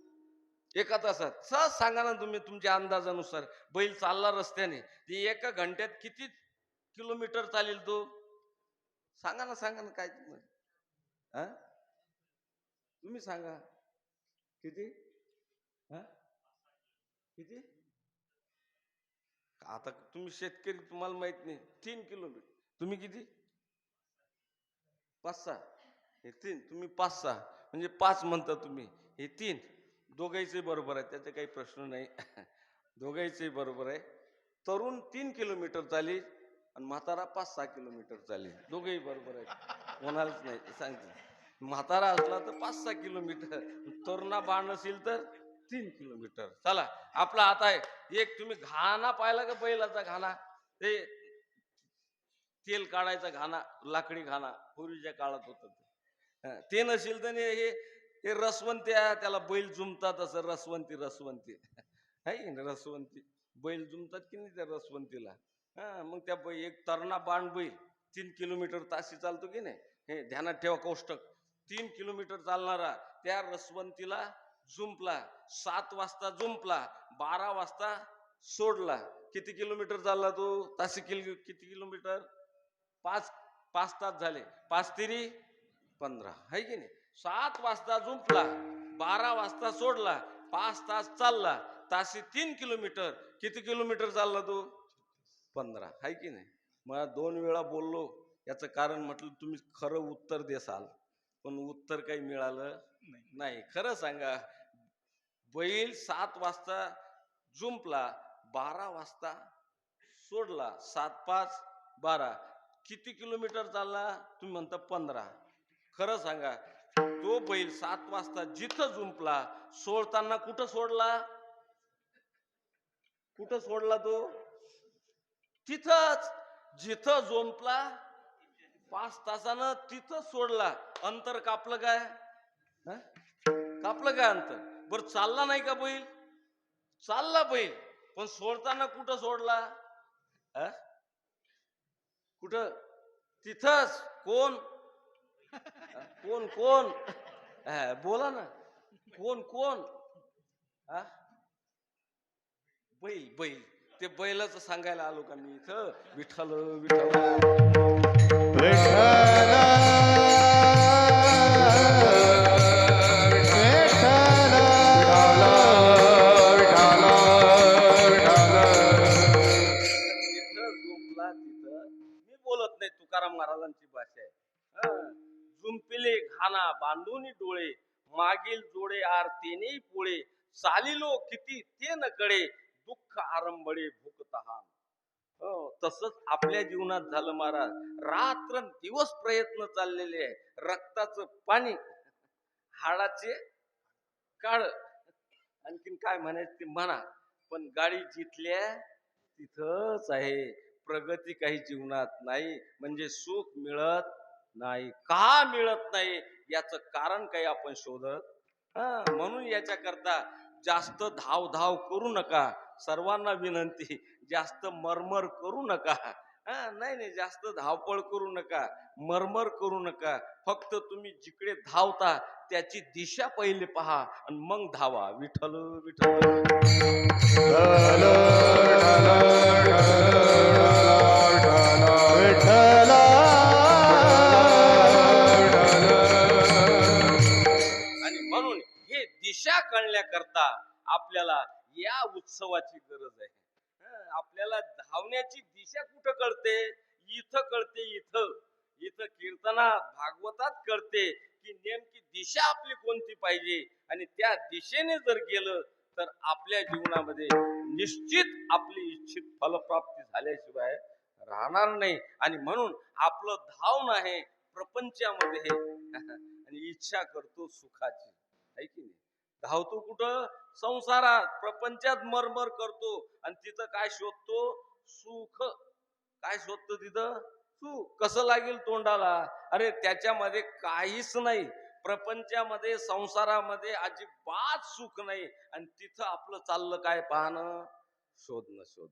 एका तासात सहज सांगा ना तुम्ही तुमच्या अंदाजानुसार. बैल चालला रस्त्याने ते एका घंट्यात किती किलोमीटर चालेल तो? सांगा ना, सांगा ना काय हा तुम्ही सांगा किती? हा किती? आता तुम्ही शेतकरी, तुम्हाला माहित नाही. 3 किलोमीटर. तुम्ही किती? 5-6. हे 3, तुम्ही 5-6 म्हणजे 5 म्हणता तुम्ही, हे 3. दोघांचंही बरोबर आहे, त्याचा काही प्रश्न नाही. दोघांचंही बरोबर आहे. तरुण 3 किलोमीटर चालेल आणि म्हातारा 5-6 किलोमीटर चालेल, दोघेही बरोबर आहे, कोणालाच नाही सांगते. म्हातारा असला तर 5-6 किलोमीटर, तरुणा बाण असेल तर 3 किलोमीटर. चला आपला आता आहे एक, तुम्ही घाणा पाहिला का बैलाचा घाणा? ते तेल काढायचा घाणा, लाकडी घाणा पूर्वीच्या काळात होत ते नसेल तर हे रसवंती आहे, त्याला बैल जुमतात असं, रसवंती रसवंती आहे की नाही, रसवंती बैल जुमतात की नाही त्या रसवंतीला. मग त्या एक तरणा बाण बैल 3 किलोमीटर ताशी चालतो की नाही, हे ध्यानात ठेवा कोष्टक. 3 किलोमीटर चालणारा त्या रसवंतीला जुंपला, 7 वाजता जुंपला, 12 वाजता सोडला, किती किलोमीटर चालला तो ताशी? किती किलोमीटर? 5 तास झाले, 5 तिरी 15 आहे की नाही. 7 वाजता जुंपला, 12 वाजता सोडला, 5 तास चालला, ताशी 3 किलोमीटर. किती किलोमीटर चालला तो? 15 आहे की नाही. मला 2 वेळा बोललो, याचं कारण म्हटलं तुम्ही खरं उत्तर देसाल, पण उत्तर काही मिळालं नाही. खरं सांगा, बैल 7 वाजता जुंपला, 12 वाजता सोडला, 7-5 12, किती किलोमीटर चालला? तुम्ही म्हणता 15. खरं सांगा, तो बैल 7 वाजता जिथं जुंपला, सोडताना कुठं सोडला? कुठं सोडला तो? तिथंच जिथं जुंपला 5 तासानं तिथं सोडला. अंतर कापलं काय? कापलं काय अंतर? बरं चालला नाही का बैल? चालला बैल, पण सोडताना कुठं सोडला? कुठं? तिथंच. कोण कोण कोण बोला ना, कोण कोण? बैल बैल. ते बैलाचं सांगायला आलो का मी इथं? विठ्ठल विठ्ठल तुकाराम महाराजांची भाषा आहे. जुंपिले घाना बांधून डोळे, मागील जोडे आरतीने पोळे, चालिलो किती ते न कळे, दुःख आरंभळे भूक तहान. तसंच आपल्या जीवनात झालं महाराज. रात्र दिवस प्रयत्न चाललेले आहे, रक्ताचं पाणी, हाडाचे काळ, आणखीन काय म्हणायचं ते म्हणा, पण गाडी जिथल्या तिथंच आहे. प्रगती काही जीवनात नाही, म्हणजे सुख मिळत नाही. का मिळत नाही याचं कारण काही आपण शोधत. म्हणून याच्याकरता जास्त धाव धाव करू नका. सर्वांना विनंती, जास्त मरमर करू नका. नाही नाही, जास्त धावपळ करू नका, मरमर करू नका. फक्त तुम्ही जिकडे धावता त्याची दिशा पहिले पहा आणि मग धावा. विठ्ठल आणि म्हणून हे दिशा कळण्याकरता आपल्याला या उत्सवाची गरज आहे. आपल्याला धावण्याची दिशा कुठं कळते? इथं कळते. इथं कीर्तनात भागवतात कळते की नेमकी दिशा आपली कोणती पाहिजे, आणि त्या दिशेने जर गेलं तर आपल्या जीवनामध्ये निश्चित आपली इच्छित फलप्राप्ती झाल्याशिवाय राहणार नाही. आणि म्हणून आपलं धावणं आहे प्रपंचामध्ये आणि इच्छा करतो सुखाची, आहे की नाही. धावतो कुठं? संसारात प्रपंचात मरमर करतो आणि तिथं काय शोधतो? सुख. काय शोधतो तिथं? सुख. कसं लागेल तोंडाला? अरे त्याच्यामध्ये काहीच नाही. प्रपंचामध्ये संसारामध्ये अजिबात सुख नाही आणि तिथं आपलं चाललं काय? पाहणं, शोधणं.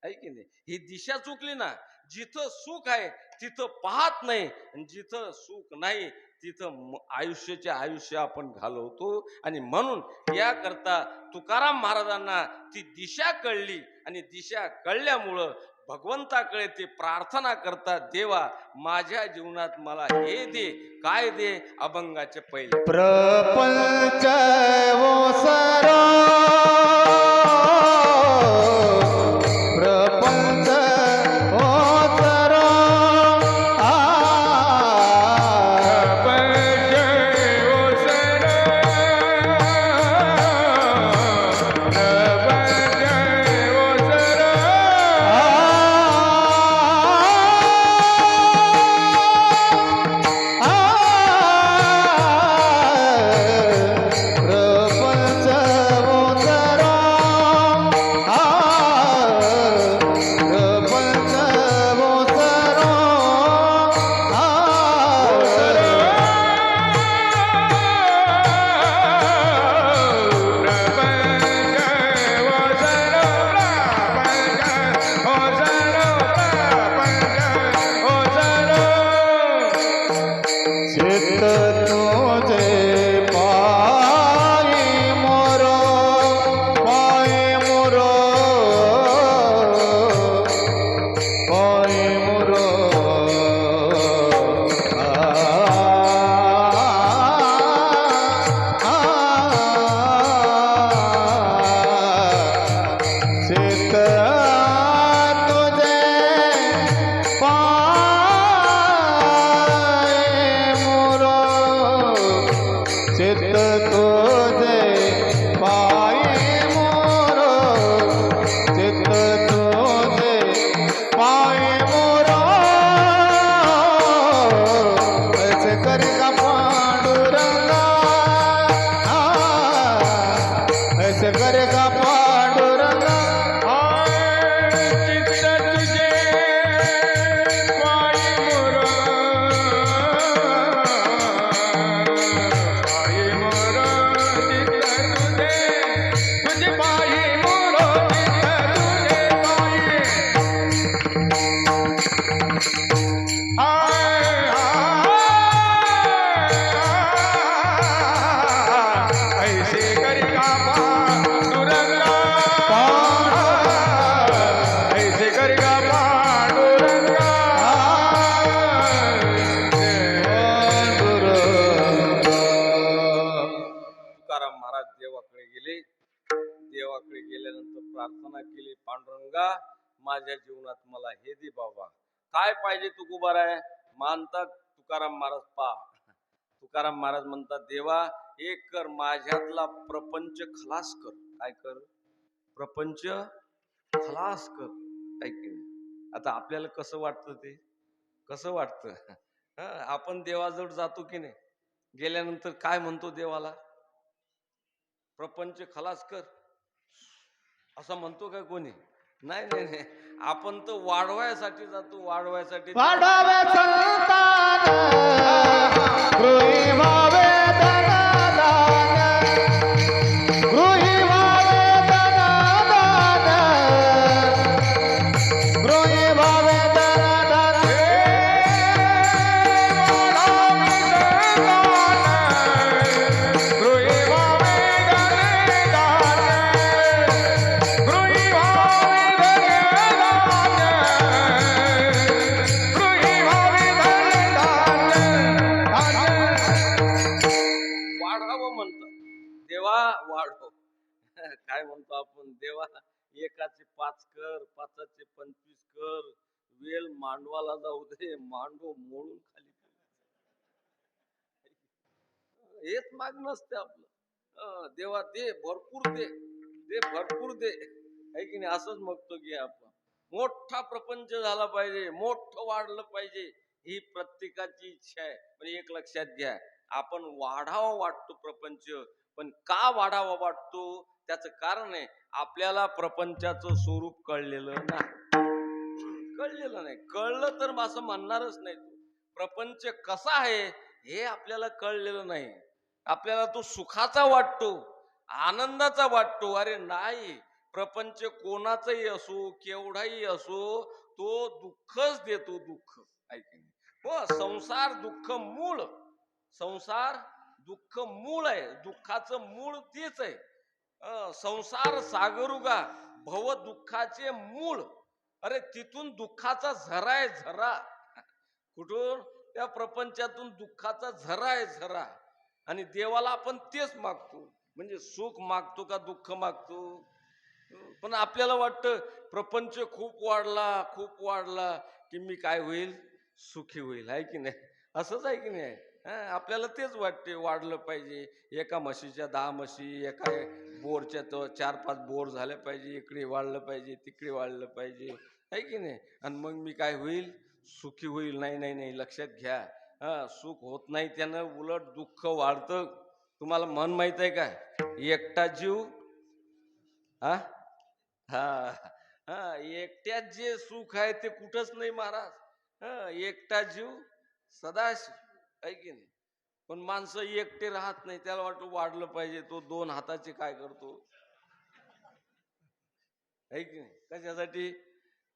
आहे की नाही? ही दिशा चुकली ना. जिथं सुख आहे तिथं पाहत नाही आणि जिथं सुख नाही तिथं आयुष्य आपण घालवतो. आणि म्हणून याकरता तुकाराम महाराजांना ती दिशा कळली आणि दिशा कळल्यामुळं भगवंताकडे ते प्रार्थना करतात, देवा माझ्या जीवनात मला हे दे. काय दे? अभंगाचे पहिले प्रपंच ओसरा प्रपंच ओसरा प्रपंच ओसरा प्रपंच ओसरा चित्त तुझे पायी मोर पायी मोर पायी मोर चित्त तुझे पायी मोर चित्त तुझे पायी मोर चित्त तुझे पायी मोर ऐसे करेगा पांडुरंगा ऐसे करेगा पांडुरंगा चित्त तुझे पायी मोर पायी मोर चित्त तुझे पायी मोर चित्त तुझे पायी ऐसे करिका पांडुरंगा ऐसे करिका पांडुरंगा तुकाराम महाराज देवाकडे गेले. देवाकडे गेल्यानंतर प्रार्थना केली, पांडुरंगा माझ्या जीवनात मला हे दे बाबा. काय पाहिजे तुकोबार आहे? मानतात तुकाराम महाराज पा. तुकाराम महाराज म्हणतात, देवा एक कर, माझ्यातला प्रपंच खलास कर. काय कर? प्रपंच खलास कर. ऐक की नाही? आता आपल्याला कसं वाटतं ते? कसं वाटतं? आपण देवाजवळ जातो की नाही? गेल्यानंतर काय म्हणतो देवाला? प्रपंच खलास कर असं म्हणतो काय कोणी? नाही नाही नाही. आपण तर वाढवायसाठी जातो. वाढवायसाठी वाढावे संतान गृही व्हावे धनदान गृही व्हावे धनदान गृही व्हावे धनदान वाढावं म्हणतात. देवा वाढव. काय म्हणतो आपण? देवा एकाचे 5 कर, 5चे 25 कर. वेल मांडवाला जाऊ दे, मांडव मोडून खाली हेच मागणं असते आपलं. देवा दे, भरपूर दे, दे भरपूर दे. आहे की नाही? असंच मागतो की आपण. मोठा प्रपंच झाला पाहिजे, मोठं वाढलं पाहिजे, ही प्रत्येकाची इच्छा आहे. पण एक लक्षात घ्या, आपण वाढावा वाटतो प्रपंच, पण का वाढावा वाटतो? त्याचं कारण आहे आपल्याला प्रपंचाचं स्वरूप कळलेलं नाही. कळलेलं नाही. कळलं तर असं म्हणणारच नाही तू. प्रपंच कसा आहे हे आपल्याला कळलेलं नाही. आपल्याला तो सुखाचा वाटतो, आनंदाचा वाटतो. अरे नाही, प्रपंच कोणाचाही असो, केवढाही असो, तो दुःखच देतो. दुःख ऐक हो, संसार दुःख मूळ. संसार दुःख मूळ आहे. दुःखाचं मूळ तेच आहे. संसार सागरुगा भव दुःखाचे मूळ. अरे तिथून दुःखाचा झरा आहे, झरा. कुठून? त्या प्रपंचातून दुःखाचा झरा आहे, झरा. आणि देवाला आपण तेच मागतो. म्हणजे सुख मागतो का दुःख मागतो? पण आपल्याला वाटतं प्रपंच खूप वाढला, खूप वाढला की मी काय होईल, सुखी होईल. आहे की नाही? असंच आहे की नाही? आपल्याला तेच वाटते वाढलं पाहिजे. एका म्हशीच्या 10 म्हशी, एका बोरच्या तो 4-5 बोर झाल्या पाहिजे. इकडे वाढलं पाहिजे, तिकडे वाढलं पाहिजे. आहे की नाही? आणि मग मी काय होईल, सुखी होईल. नाही नाही नाही, लक्षात घ्या. सुख होत नाही त्यानं, उलट दुःख वाढतं. तुम्हाला मन माहित आहे का? एकटा जीव हा हा हा एकट्यात जे सुख आहे ते कुठंच नाही महाराज. एकटा जीव सदाशिव. आहे की नाही? पण माणसं एकटे राहत नाही. त्याला वाटतं वाढलं पाहिजे. तो 2 हाताचे काय करतो? आहे की नाही? कशासाठी?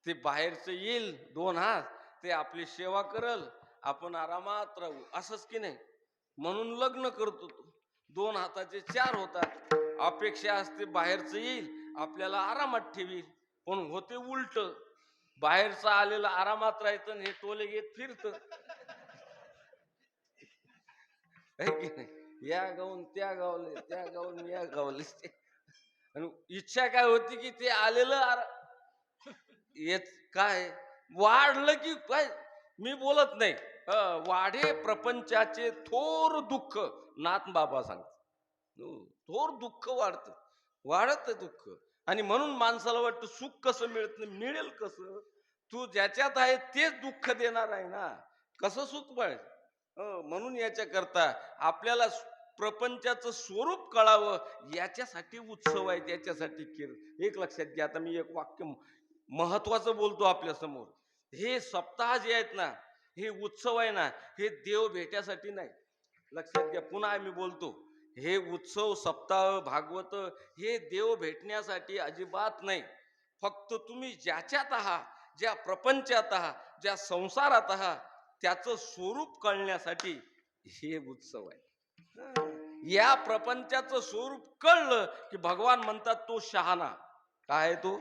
ते बाहेरचं येईल 2 हात, ते आपली सेवा करल, आपण आरामात राहू. असंच की नाही? म्हणून लग्न करतो तो. 2 हाताचे 4 होतात. अपेक्षा असते बाहेरचं येईल, आपल्याला आरामात ठेवील. पण होते उलट. बाहेरचं आलेलं आरामात राहायचं आणि हे टोले घेत फिरतं. आहे की नाही? या गावून त्या गावले, त्या गावून या गावले. आणि इच्छा काय होती की ते आलेलं येत काय वाढलं की काय. मी बोलत नाही. वाढे प्रपंचाचे थोर दुःख. नाथ बाबा सांगतात. थोर दुःख वाढतं, वाढत दुःख. आणि म्हणून माणसाला वाटतं सुख कसं मिळत नाही. मिळेल कसं? तू ज्याच्यात आहे तेच दुःख देणार आहे ना. कसं सुख मिळेल? म्हणून याच्या करता आपल्याला प्रपंचाचं स्वरूप कळावं, याच्यासाठी उत्सव आहे, त्याच्यासाठी एक लक्षात घ्या. आता मी एक वाक्य महत्वाचं बोलतो आपल्या समोर. हे सप्ताह जे आहेत ना, हे उत्सव आहे ना, हे देव भेट्यासाठी नाही. लक्षात घ्या. पुन्हा आम्ही बोलतो, हे उत्सव सप्ताह भागवत हे देव भेटण्यासाठी अजिबात नाही. फक्त तुम्ही ज्याच्यात आहात, ज्या प्रपंचात आहात, ज्या संसारात आहात, त्याचं स्वरूप कळण्यासाठी हे उत्सव आहे. या प्रपंचाचं स्वरूप कळलं की भगवान म्हणतात तो शहाणा. काय तो?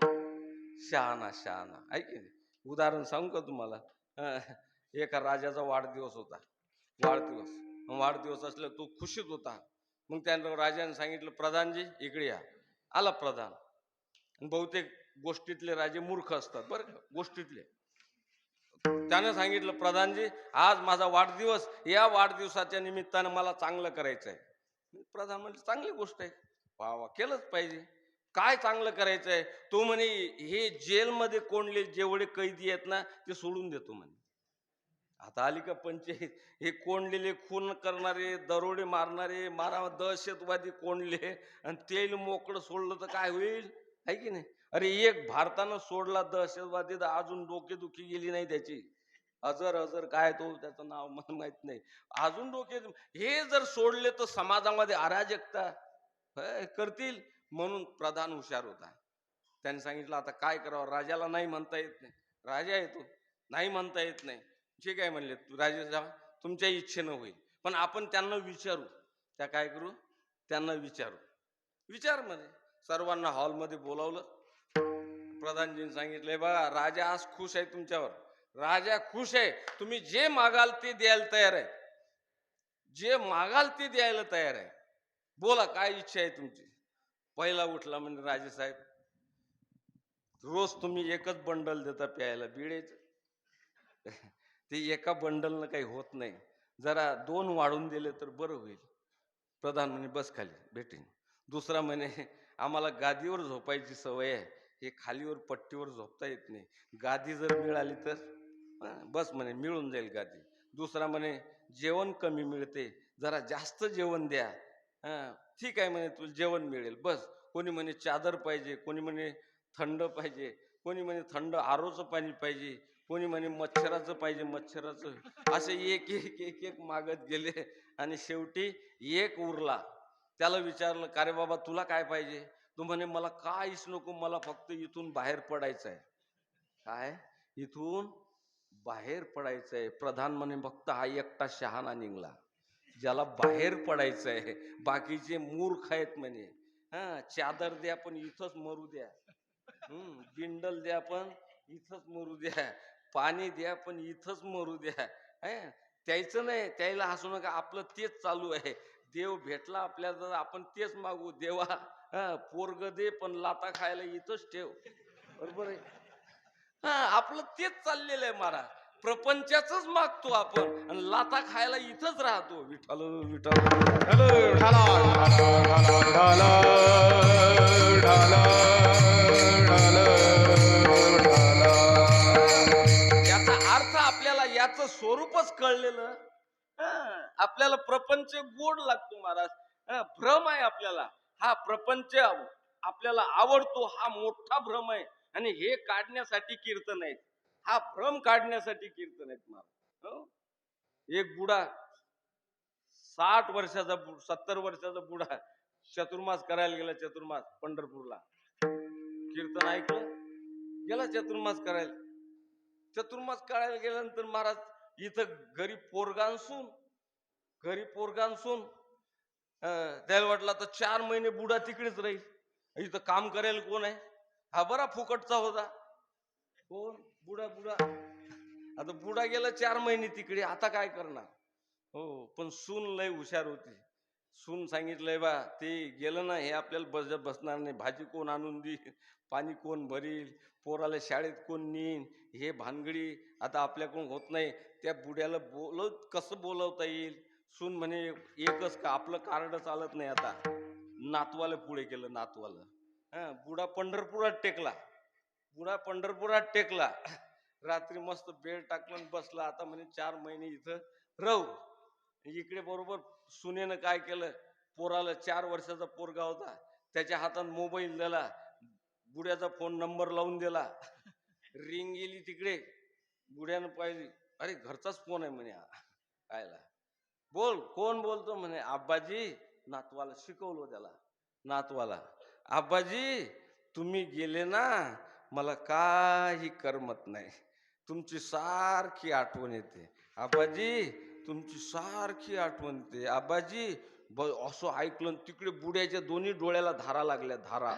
शहाणा. शहाणा. ऐके उदाहरण सांगू का तुम्हाला? एका राजाचा वाढदिवस होता. वाढदिवस असला तो खुशीत होता. मग त्यानं राजाने सांगितलं, प्रधानजी इकडे या. आला प्रधान. बहुतेक गोष्टीतले राजे मूर्ख असतात बरं का, गोष्टीतले. त्यानं सांगितलं, प्रधानजी आज माझा वाढदिवस, या वाढदिवसाच्या निमित्तानं मला चांगलं करायचं आहे. प्रधान म्हणजे चांगली गोष्ट आहे, वा वा, केलंच पाहिजे. काय चांगलं करायचं आहे? तो म्हणे हे जेलमध्ये कोणले जेवढे कैदी आहेत ना ते सोडून देतो म्हणे. आता आली का पंचायत? हे कोंडलेले, खून करणारे, दरोडे मारणारे, दहशतवादी कोंडले आणि तेल मोकळं सोडलं तर काय होईल? आहे की नाही? अरे एक भारतानं सोडला दहशतवादी तर अजून डोकेदुखी गेली नाही त्याची. अजर काय तो त्याचं नाव मला माहित नाही. अजून हे जर सोडले तर समाजामध्ये अराजकता करतील. म्हणून प्रधान हुशार होता. त्यांनी सांगितलं आता काय करावं. राजाला नाही म्हणता येत नाही. राजा येतो, नाही म्हणता येत नाही. ठीक आहे म्हणले, राजा तुमच्या इच्छेनं होईल. पण आपण त्यांना विचारू. त्या काय करू? त्यांना विचार मध्ये सर्वांना हॉलमध्ये बोलावलं. प्रधानजींनी सांगितलंय, बघा राजा आज खुश आहे तुमच्यावर. राजा खुश आहे. तुम्ही जे मागाल ते द्यायला तयार आहे. जे मागाल ते द्यायला तयार आहे. बोला काय इच्छा आहे तुमची? पहिला उठला म्हणजे, राजेसाहेब रोज तुम्ही एकच बंडल देता प्यायला बिड्याचं. ते एका बंडलनं काही होत नाही. जरा 2 वाढून दिले तर बरं होईल. प्रधान म्हणे बस खाली, भेटेन. दुसरा म्हणे आम्हाला गादीवर झोपायची सवय आहे, हे खालीवर पट्टीवर झोपता येत नाही. गादी जर मिळाली तर बस म्हणे, मिळून जाईल गादी. दुसरा म्हणे जेवण कमी मिळते, जरा जास्त जेवण द्या. ठीक आहे म्हणे, तुला जेवण मिळेल, बस कोणी म्हणे चादर पाहिजे, कोणी म्हणे थंड पाहिजे, कोणी म्हणे थंड आरोचं पाणी पाहिजे, कोणी म्हणे मच्छराचं पाहिजे, मच्छराचं. असे एक एक एक एक मागत गेले आणि शेवटी एक उरला. त्याला विचारलं, का रे बाबा तुला काय पाहिजे? तो म्हणे मला काहीच नको, मला फक्त इथून बाहेर पडायचं आहे. काय? इथून बाहेर पडायचंय. प्रधान म्हणे फक्त हा एकटा शहाणा निघला ज्याला बाहेर पडायचंय, बाकीचे मूर्ख आहेत म्हणे. चादर द्या पण इथंच मरू द्या, बिंडल द्या पण इथंच मरू द्या, पाणी द्या पण इथंच मरू द्या. त्याचं नाही, त्याला हसू नका, आपलं तेच चालू आहे. देव भेटला आपल्याला तर आपण तेच मागू, देवा पोरग दे पण लाता खायला इथंच ठेव. बरोबर आहे. आपलं तेच चाललेलं आहे महाराज. प्रपंचाच मागतो आपण आणि लाता खायला इथंच राहतो. विठ्ठल विठ्ठल. ढाला ढाला ढाला ढाला ढाला ढाला. याचा अर्थ आपल्याला याचं स्वरूपच कळलेलं. आपल्याला प्रपंच गोड लागतो महाराज. भ्रम आहे आपल्याला. हा प्रपंच आपल्याला आवडतो, हा मोठा भ्रम आहे. आणि हे काढण्यासाठी कीर्तन आहेत. हा भ्रम काढण्यासाठी कीर्तन आहेत महाराज. एक बुडा 60 वर्षाचा 70 वर्षाचा बुडा चतुर्मास करायला गेला. चतुर्मास पंढरपूरला कीर्तन ऐकलं, गेला चतुर्मास करायला. चतुर्मास करायला गेल्यानंतर महाराज इथं गरीब पोरगांसून त्याला वाटलं आता 4 महिने बुडा तिकडेच राहील. इथं काम करायला कोण आहे? हा बरा फुकटचा होता. कोण? बुडा. आता बुडा गेला 4 महिने तिकडे, आता काय करणार? हो, पण सून लय हुशार होती. सून सांगितलंय बा ते गेलं ना, हे आपल्याला बसणार नाही. भाजी कोण आणून देईल, पाणी कोण भरील, पोराला शाळेत कोण नेईन, हे भानगडी आता आपल्याकडून होत नाही. त्या बुड्याला कसं बोलवता येईल? सून म्हणे एकच का, आपलं कार्ड चालत नाही. आता नातवाला पुढे केलं, नातवाला. बुडा पंढरपुरात टेकला. रात्री मस्त बेड टाकलं बसला. आता म्हणे 4 महिने इथं राहू. इकडे बरोबर सुनेनं काय केलं, पोराला 4 वर्षाचा पोरगा होता, त्याच्या हातात मोबाईल दिला, बुड्याचा फोन नंबर लावून दिला. रिंग गेली तिकडे. बुड्यानं पाहिली, अरे घरचाच फोन आहे म्हणे. कायला बोल, कोण बोलतो म्हणे? आब्बाजी. नातवाला शिकवलं त्याला, नातवाला, आब्बाजी तुम्ही गेले ना, मला काही करमत नाही. तुमची सारखी आठवण येते आब्बाजी, तुमची सारखी आठवण येते आब्बाजी. असं ऐकलं, तिकडे बुड्याच्या दोन्ही डोळ्याला धारा लागल्या. धारा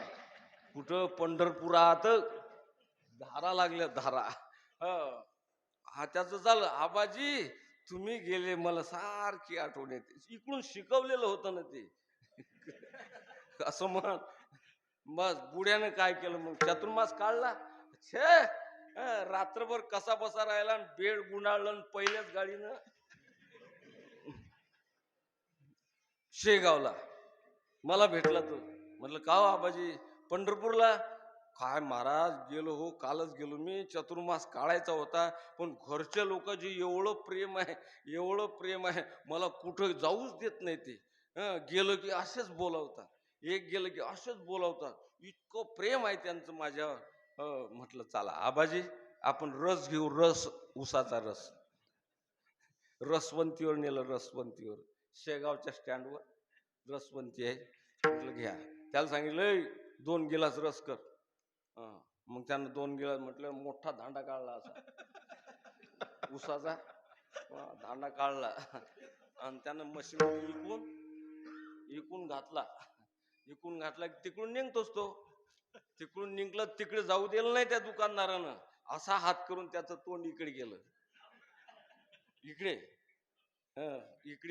कुठं? पंढरपुरात धारा लागल्या, धारा. हा त्याचं झालं, आबाजी तुम्ही गेले, मला सारखी आठवण येते. इकडून शिकवलेलं होतं ना ते. असं म्हण. बस बुड्यानं काय केलं मग, चतुर्मास काढला. रात्रभर कसा बसा राहिला, बेड गुंडाळलं. पहिल्याच गाडीनं शेगावला मला भेटला तो. म्हटलं का हो आबाजी? पंढरपूरला. काय महाराज गेलो हो, कालच गेलो मी. चतुर्मास काढायचा होता, पण घरच्या लोकांचे एवढं प्रेम आहे, मला कुठं जाऊच देत नाही ते. गेलं की असेच बोलावतात, गेलं की असेच बोलावतात. इतकं प्रेम आहे त्यांचं माझ्यावर. म्हटलं चला आबाजी आपण रस घेऊ. उसाचा रस. रसवंतीवर नेलं, रसवंतीवर. शेगावच्या स्टँडवर रसवंती आहे. म्हटलं घ्या. त्याला सांगितलं 2 गिलास रस कर. मग त्यानं 2 गिलास म्हटलं, मोठा दांडा काढला असा उसाचा. दांडा काढला आणि त्यानं मशीन इकून घातला. तिकडून निघतोच तो. तिकडून निघलं, तिकडे जाऊ दिलं नाही त्या दुकानदारानं. असा हात करून त्याचं तोंड इकडे गेलं. इकडे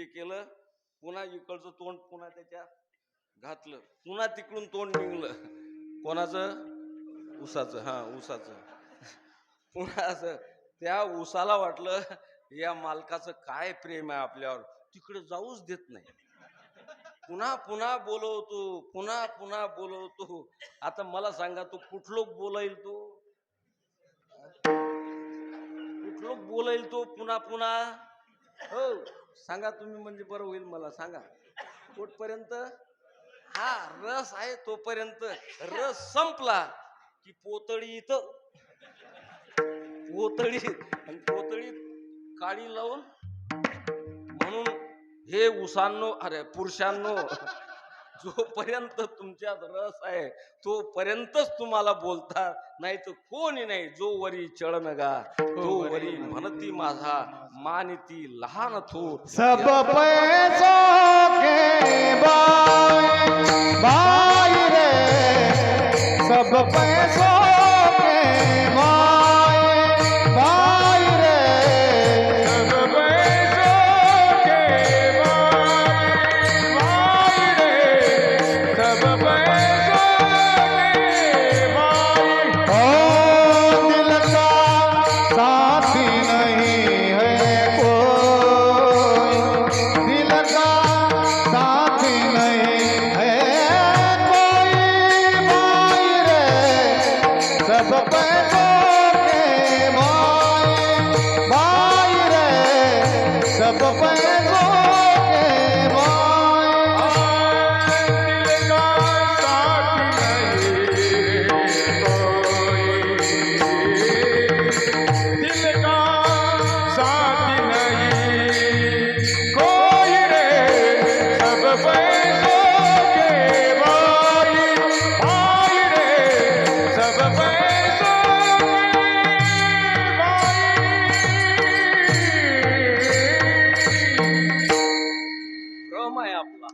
केलं. पुन्हा इकडचं तोंड पुन्हा त्याच्या घातलं. पुन्हा तिकडून तोंड निघलं. कोणाचं? उसाचं. उसाचं. पुन्हा असं त्या उसाला वाटलं या मालकाचं काय प्रेम आहे आपल्यावर, तिकडे जाऊच देत नाही. पुन्हा बोलवतो. आता मला सांगा, तो कुठलोक बोलाईल तो पुन्हा हो सांगा तुम्ही, म्हणजे बरं होईल. मला सांगा कुठपर्यंत? हा रस आहे तोपर्यंत. रस संपला की पोतळी इथं, पोतळी आणि पोतळीत काळी लावून. म्हणून हे उसांनो, अरे पुरुषांनो, जोपर्यंत तुमच्यात रस आहे तोपर्यंतच तुम्हाला बोलता, नाही तर कोणी नाही. जो वरी चळन गा, तो वरी म्हणती माझा मानिती लहान थोर. सब पैसों के भाई रे, सब पैसों के भाई रे, सब पैसों के भाई रे, सब पैसों के भाई। ओ दिल का साथी नहीं है कोई, दिल का साथी नहीं है कोई भाई रे, सब पैसों के भाई रे, सब पैसों के भाई। दिल का साथी नहीं कोई, दिल का साथी नहीं कोई रे, सब पैसों के भाई, भाई रे, सब पैसों के भाई। भ्रम आहे आपला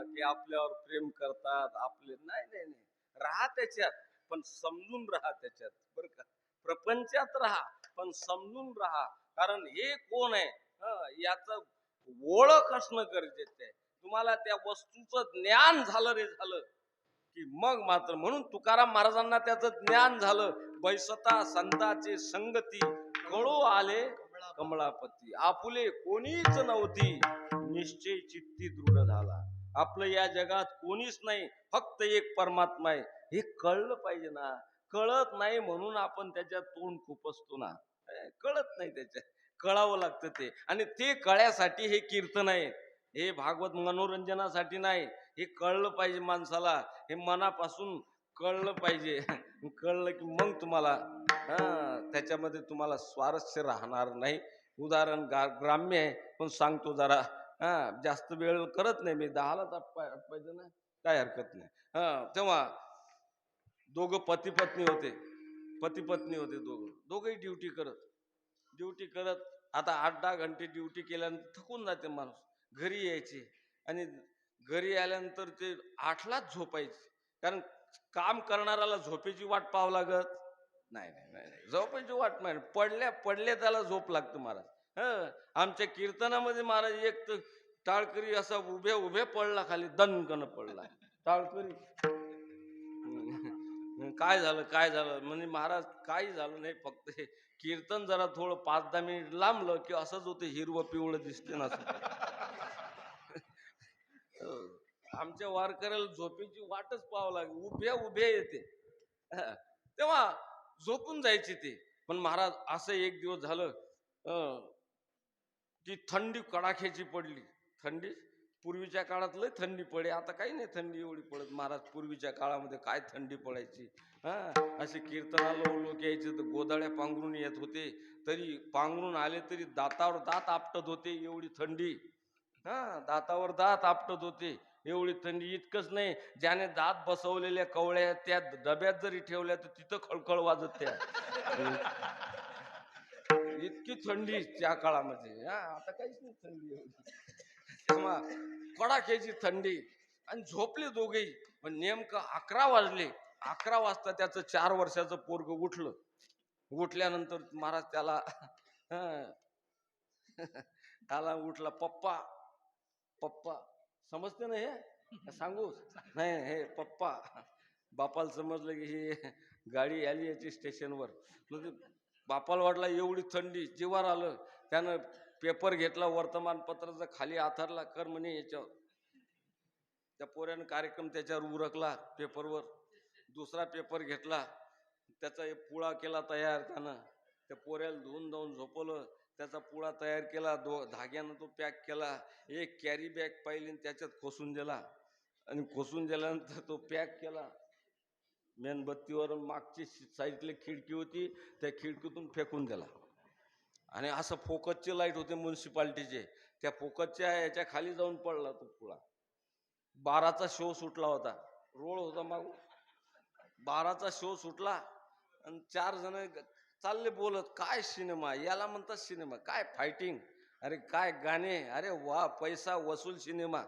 की आपल्यावर प्रेम करतात आपले. नाही नाही नाही, राहा त्याच्यात पण समजून राहा त्याच्यात, बरं का. प्रपंचात राहा पण समजून राहा. कारण हे कोण आहे याचं ओळख असणं गरजेचं आहे. तुम्हाला त्या वस्तूचं ज्ञान झालं रे, झालं की मग मात्र. म्हणून तुकाराम महाराजांना त्याचं ज्ञान झालं. बैसता संतांचे संगती, कळो आले कमळापती. आपुले कोणीच नव्हती, निश्चय चित्ती दृढ झाला. आपलं या जगात कोणीच नाही, फक्त एक परमात्मा आहे. हे कळलं पाहिजे ना. कळत नाही म्हणून आपण त्याच्यात तोंड खुपसतो ना. कळत नाही त्याच्यात, कळावं लागतं ते. आणि ते कळ्यासाठी हे कीर्तन आहे. हे भागवत मनोरंजनासाठी नाही. हे कळलं पाहिजे माणसाला. हे मनापासून कळलं पाहिजे. कळलं की मग तुम्हाला त्याच्यामध्ये तुम्हाला स्वारस्य राहणार नाही. उदाहरण ग्राम्य आहे पण सांगतो जरा. जास्त वेळ करत नाही मी, 10लाच पाहिजे ना, काय हरकत नाही. तेव्हा दोघं पती पत्नी होते. पती पत्नी होते दोघंही ड्युटी करत. आता 8-10 घंटे ड्युटी केल्यानंतर थकून जाते माणूस. घरी यायचे आणि घरी आल्यानंतर ते 8लाच झोपायचे. कारण काम करणाऱ्याला झोपेची वाट पाहावं लागत नाही. झोपेची वाट नाही, पडल्या त्याला झोप लागतं महाराज. आमच्या कीर्तनामध्ये महाराज एक तर टाळकरी असा उभ्या पडला खाली, दणकन पडला टाळकरी. काय झालं म्हणजे महाराज काही झालं नाही, फक्त हे कीर्तन जरा थोडं 5-10 मिनिट लांबलं की असंच होतं, हिरवं पिवळं दिसते ना. आमच्या वारकऱ्याला झोपेची वाटच पाहावं लागेल, उभ्या येते. तेव्हा झोपून जायचे ते. पण महाराज असं एक दिवस झालं की थंडी कडाक्याची पडली. थंडी पूर्वीच्या काळात लय थंडी पडे, आता काही नाही थंडी एवढी पडत. महाराज पूर्वीच्या काळामध्ये काय थंडी पडायची. असे कीर्तनाला लोक यायचे तर गोदाड्या पांघरून येत होते. तरी पांघरून आले तरी दातावर दात आपटत होते, एवढी थंडी. दातावर दात आपटत होते, एवढी थंडी. इतकंच नाही, ज्याने दात बसवलेल्या कवळ्या त्या डब्यात जरी ठेवल्या तर तिथं खळखळ वाजत त्या. इतकी थंडी त्या काळामध्ये. आता काहीच नाही थंडी एवढी. तेव्हा कडाक्याची थंडी. आणि झोपले दोघेही. पण नेमकं 11 वाजले. 11 वाजता त्याचं 4 वर्षाचं पोरग उठलं. उठल्यानंतर महाराज त्याला उठला. पप्पा समजते ना हे, सांगू नाही, हे पप्पा. बापाला समजलं की ही गाडी आली याची स्टेशनवर. म्हणजे बापाला वाटला एवढी थंडी, जीवावर आलं. त्यानं पेपर घेतला, वर्तमानपत्राचा खाली आथरला, कर म्हणे याच्यावर. त्या पोऱ्यानं कार्यक्रम त्याच्यावर उरकला पेपरवर. दुसरा पेपर घेतला, त्याचा एक पुळा केला तयार त्यानं. त्या पोऱ्याला धुवून झोपवलं, त्याचा पुळा तयार केला, धाग्यानं तो पॅक केला. एक कॅरी बॅग पाहिली त्याच्यात खोसून दिला. आणि खोसून दिल्यानंतर तो पॅक केला मेणबत्तीवर. मागची साईडला खिडकी होती, त्या खिडकीतून फेकून दिला. आणि असं फोकसचे लाईट होते म्युन्सिपाल्टीचे, त्या फोकसच्या याच्या खाली जाऊन पडला तो पुळा. 12चा शो सुटला होता, रोड होता मागून. 12चा शो सुटला आणि 4 जण चालले बोलत, काय सिनेमा, याला म्हणतात सिनेमा, काय फायटिंग, अरे काय गाणे, अरे वा पैसा वसूल सिनेमा,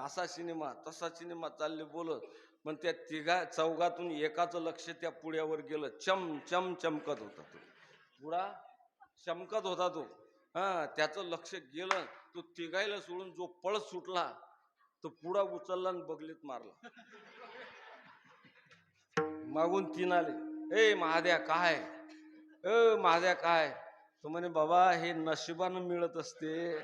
असा सिनेमा तसा सिनेमा, चालले बोलत. पण त्या चौघातून एकाचं लक्ष त्या पुड्यावर गेलं. चम चम चमकत होता तो पुडा, चमकत होता तो. त्याचं लक्ष गेलं. तो तिघायला सोडून जो पळत सुटला, तो पुडा उचलला आणि बगलीत मारला. मागून 3 आले, ए महाद्या काय, महाद्या काय. तो म्हणे, बाबा हे नशिबानं मिळत असते,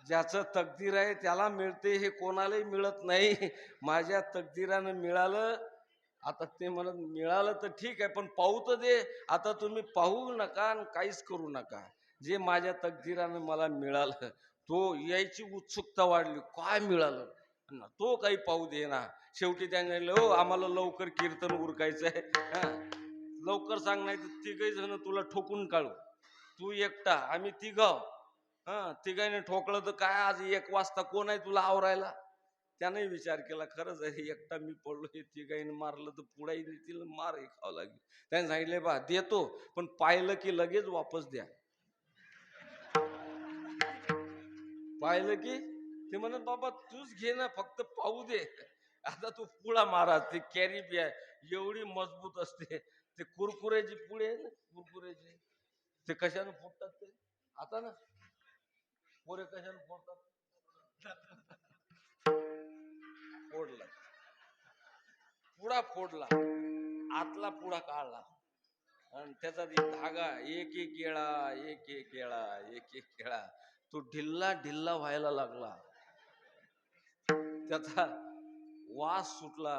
ज्याचं तकदीर आहे त्याला मिळते, हे कोणालाही मिळत नाही. माझ्या तकदीरानं मिळालं. आता ते म्हणत, मिळालं तर ठीक आहे, पण पाहू तर दे. आता तुम्ही पाहू नका आणि काहीच करू नका. जे माझ्या तकदीरानं मला मिळालं, तो यायची उत्सुकता वाढली, काय मिळालं, तो काही पाहू दे ना. शेवटी त्याने, हो आम्हाला लवकर कीर्तन उरकायचं आहे, लवकर सांग, नाही तर तिघही जण तुला ठोकून काढू. तू एकटा, आम्ही तिघं. तिघांनी ठोकलं तर काय, आज 1 वाजता कोण आहे तुला आवरायला. त्याने विचार केला, खरंच आहे, एकटा मी पडलो, हे तिघांनी मारलं तर पुढाही देतील, मार हे खावं लागेल. त्याने सांगितले, बा देतो, पण पाहिलं की लगेच वापस द्या. पाहिलं की ते म्हणत, बाबा तूच घे ना, फक्त पाहू दे. आता तू पुळा महाराज, ते कॅरी आहे एवढी मजबूत असते. ते कुरकुऱ्याची पुळे आहे ना, कुरकुऱ्याची, ते कशाने फुटतात ते आता ना, पोरे कशाने फोडतात, फोडला पुडा, फोडला, आतला पुडा काढला आणि त्याचा धागा एक एक केळा तो ढिल्ला ढिल्ला व्हायला लागला. त्याचा वास सुटला.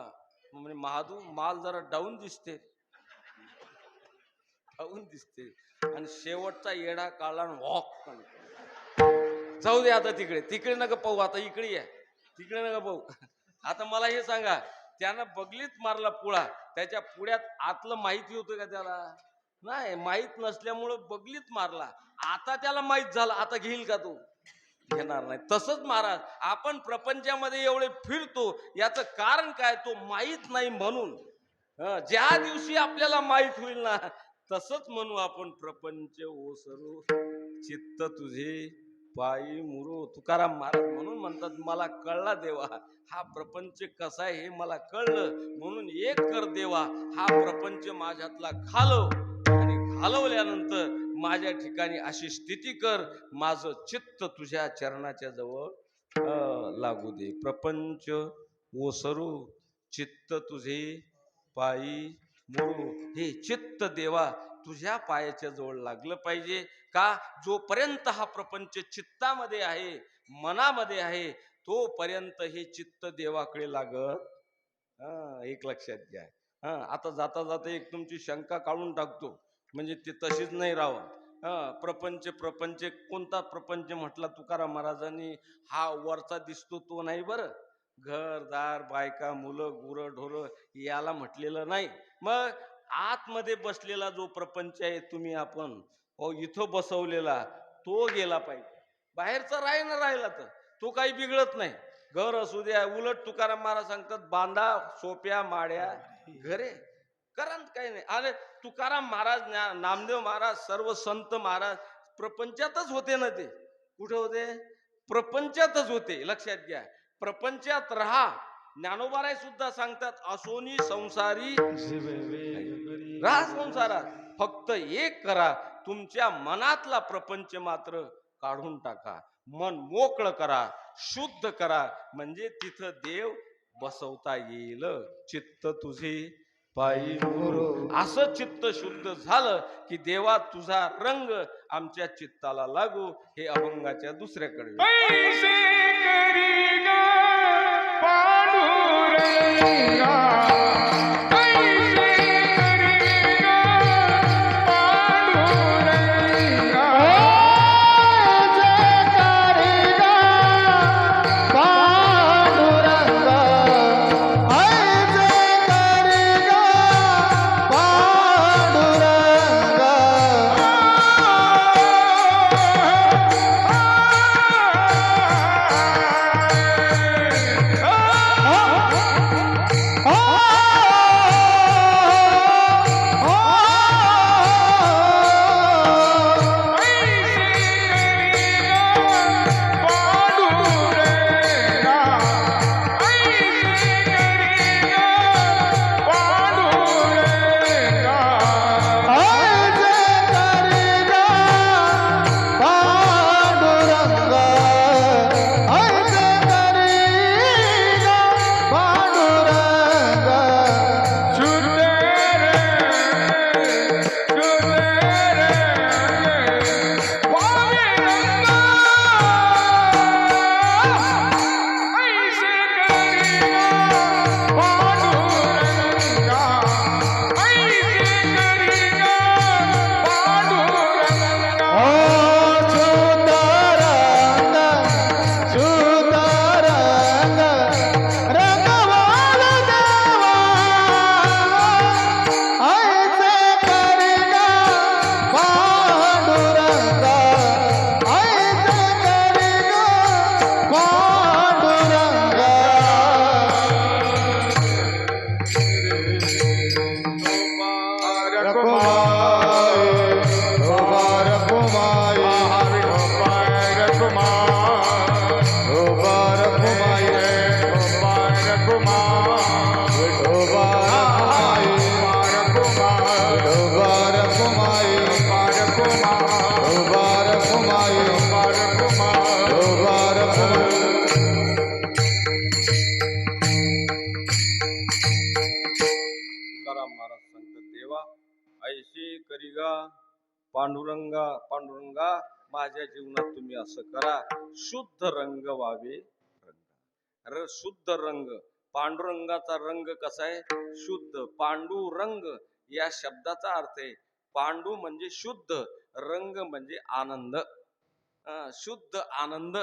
म्हणजे महादू माल जरा डाऊन दिसते, आणि शेवटचा येडा काढला आणि वॉक. जाऊ दे आता, तिकडे नका पाहू, आता इकडे या, तिकडे नका पाहू. आता मला हे सांगा, त्यानं बगलीत मारला पुळा, त्याच्या पुढ्यात आतलं माहिती होतं का त्याला? नाही, माहित नसल्यामुळं बगलीत मारला. आता त्याला माहित झालं, आता घेईल का तो? घेणार नाही. तसंच महाराज, आपण प्रपंचामध्ये एवढे फिरतो, याचं कारण काय? तो माहित नाही म्हणून. ज्या दिवशी आपल्याला माहित होईल ना, तसंच म्हणू आपण, प्रपंच ओसरू चित्त तुझे पायी मुरू. तुकाराम महाराज म्हणून म्हणतात, मला कळला देवा हा प्रपंच कसा आहे, हे मला कळलं, म्हणून एक कर देवा, हा प्रपंच माझ्यातला घालव, आणि घालवल्यानंतर माझ्या ठिकाणी अशी स्थिती कर, माझं चित्त तुझ्या चरणाच्या जवळ लागू दे. प्रपंच ओसरू चित्त तुझे पायी मुरू. हे चित्त देवा तुझ्या पायाच्या जवळ लागलं पाहिजे. का? जोपर्यंत हा प्रपंच चित्तामध्ये आहे, मनामध्ये आहे, तोपर्यंत हे चित्त देवाकडे लागत. एक लक्षात घ्या. आता जाता जाता एक तुमची शंका काढून टाकतो, म्हणजे ते तशीच नाही राहावं. प्रपंच कोणता प्रपंच म्हटला तुकाराम महाराजांनी? हा वरचा दिसतो तो नाही बरं. घरदार, बायका, मुलं, गुरं, ढोरं याला म्हटलेलं नाही. मग आतमध्ये बसलेला जो प्रपंच आहे, तुम्ही आपण इथं बसवलेला, तो गेला पाहिजे. बाहेरचा राहिला तर तो काही बिघडत नाही. घर असू द्या. उलट तुकाराम महाराज सांगतात, बांधा सोप्या माड्या घरे, कारण काही नाही. अरे तुकाराम महाराज, नामदेव महाराज, सर्व संत महाराज प्रपंचातच होते ना. ते कुठे होते? प्रपंचातच होते. लक्षात घ्या, प्रपंचात राहा. ज्ञानोबाराय सुद्धा सांगतात, असोनी संसारी राहा संसारात, फक्त एक करा, तुमच्या मनातला प्रपंच मात्र काढून टाका. मन मोकळं करा, शुद्ध करा, म्हणजे तिथं देव बसवता येईल. चित्त तुझे पायी मुरू. असं चित्त शुद्ध झालं की देवा तुझा रंग आमच्या चित्ताला लागू. हे अभंगाच्या दुसऱ्याकडे. सांगतात देवा ऐशी करिगा पांडुरंगा पांडुरंगा माझ्या जीवनात तुम्ही असं करा शुद्ध रंग व्हावे रंग शुद्ध रंग पांडुरंगाचा रंग कसा आहे शुद्ध पांडुरंग या शब्दाचा अर्थ आहे पांडू म्हणजे शुद्ध रंग म्हणजे आनंद शुद्ध आनंद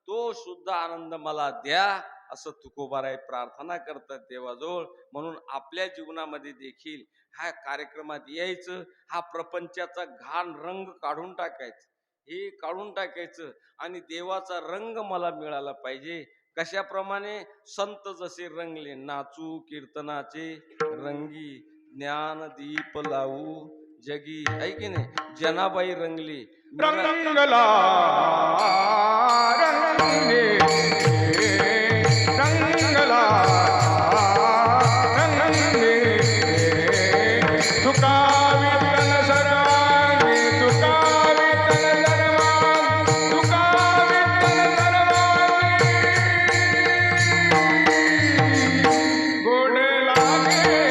तो शुद्ध आनंद मला द्या असं तुकोबाराय प्रार्थना करतात देवाजवळ म्हणून आपल्या जीवनामध्ये देखील ह्या कार्यक्रमात यायचं हा प्रपंचाचा घाण रंग काढून टाकायचं हे काढून टाकायचं आणि देवाचा रंग मला मिळाला पाहिजे कशाप्रमाणे संत जसे रंगले नाचू कीर्तनाचे रंगी ज्ञान दीप लावू जगी आहे की नाही जनाबाई रंगली रंगला रंगे रंगला रंगे तुका विठ्ठल सर्वांगी तुका विठ्ठल सर्वांगी तुका विठ्ठल सर्वांगी गोड लागे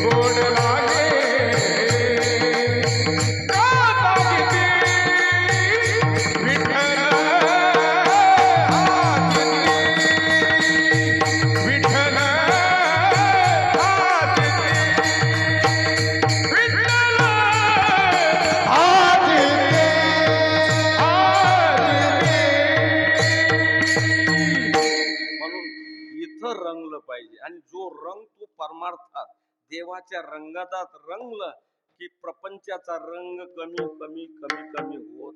गोड लागे राधा किती विठ्ठल विठ्ठल म्हणून इथं रंगलं पाहिजे आणि जो रंग तो परमार्थात देवाच्या रंगात रंगलं की प्रपंचाचा रंग कमी कमी कमी कमी होत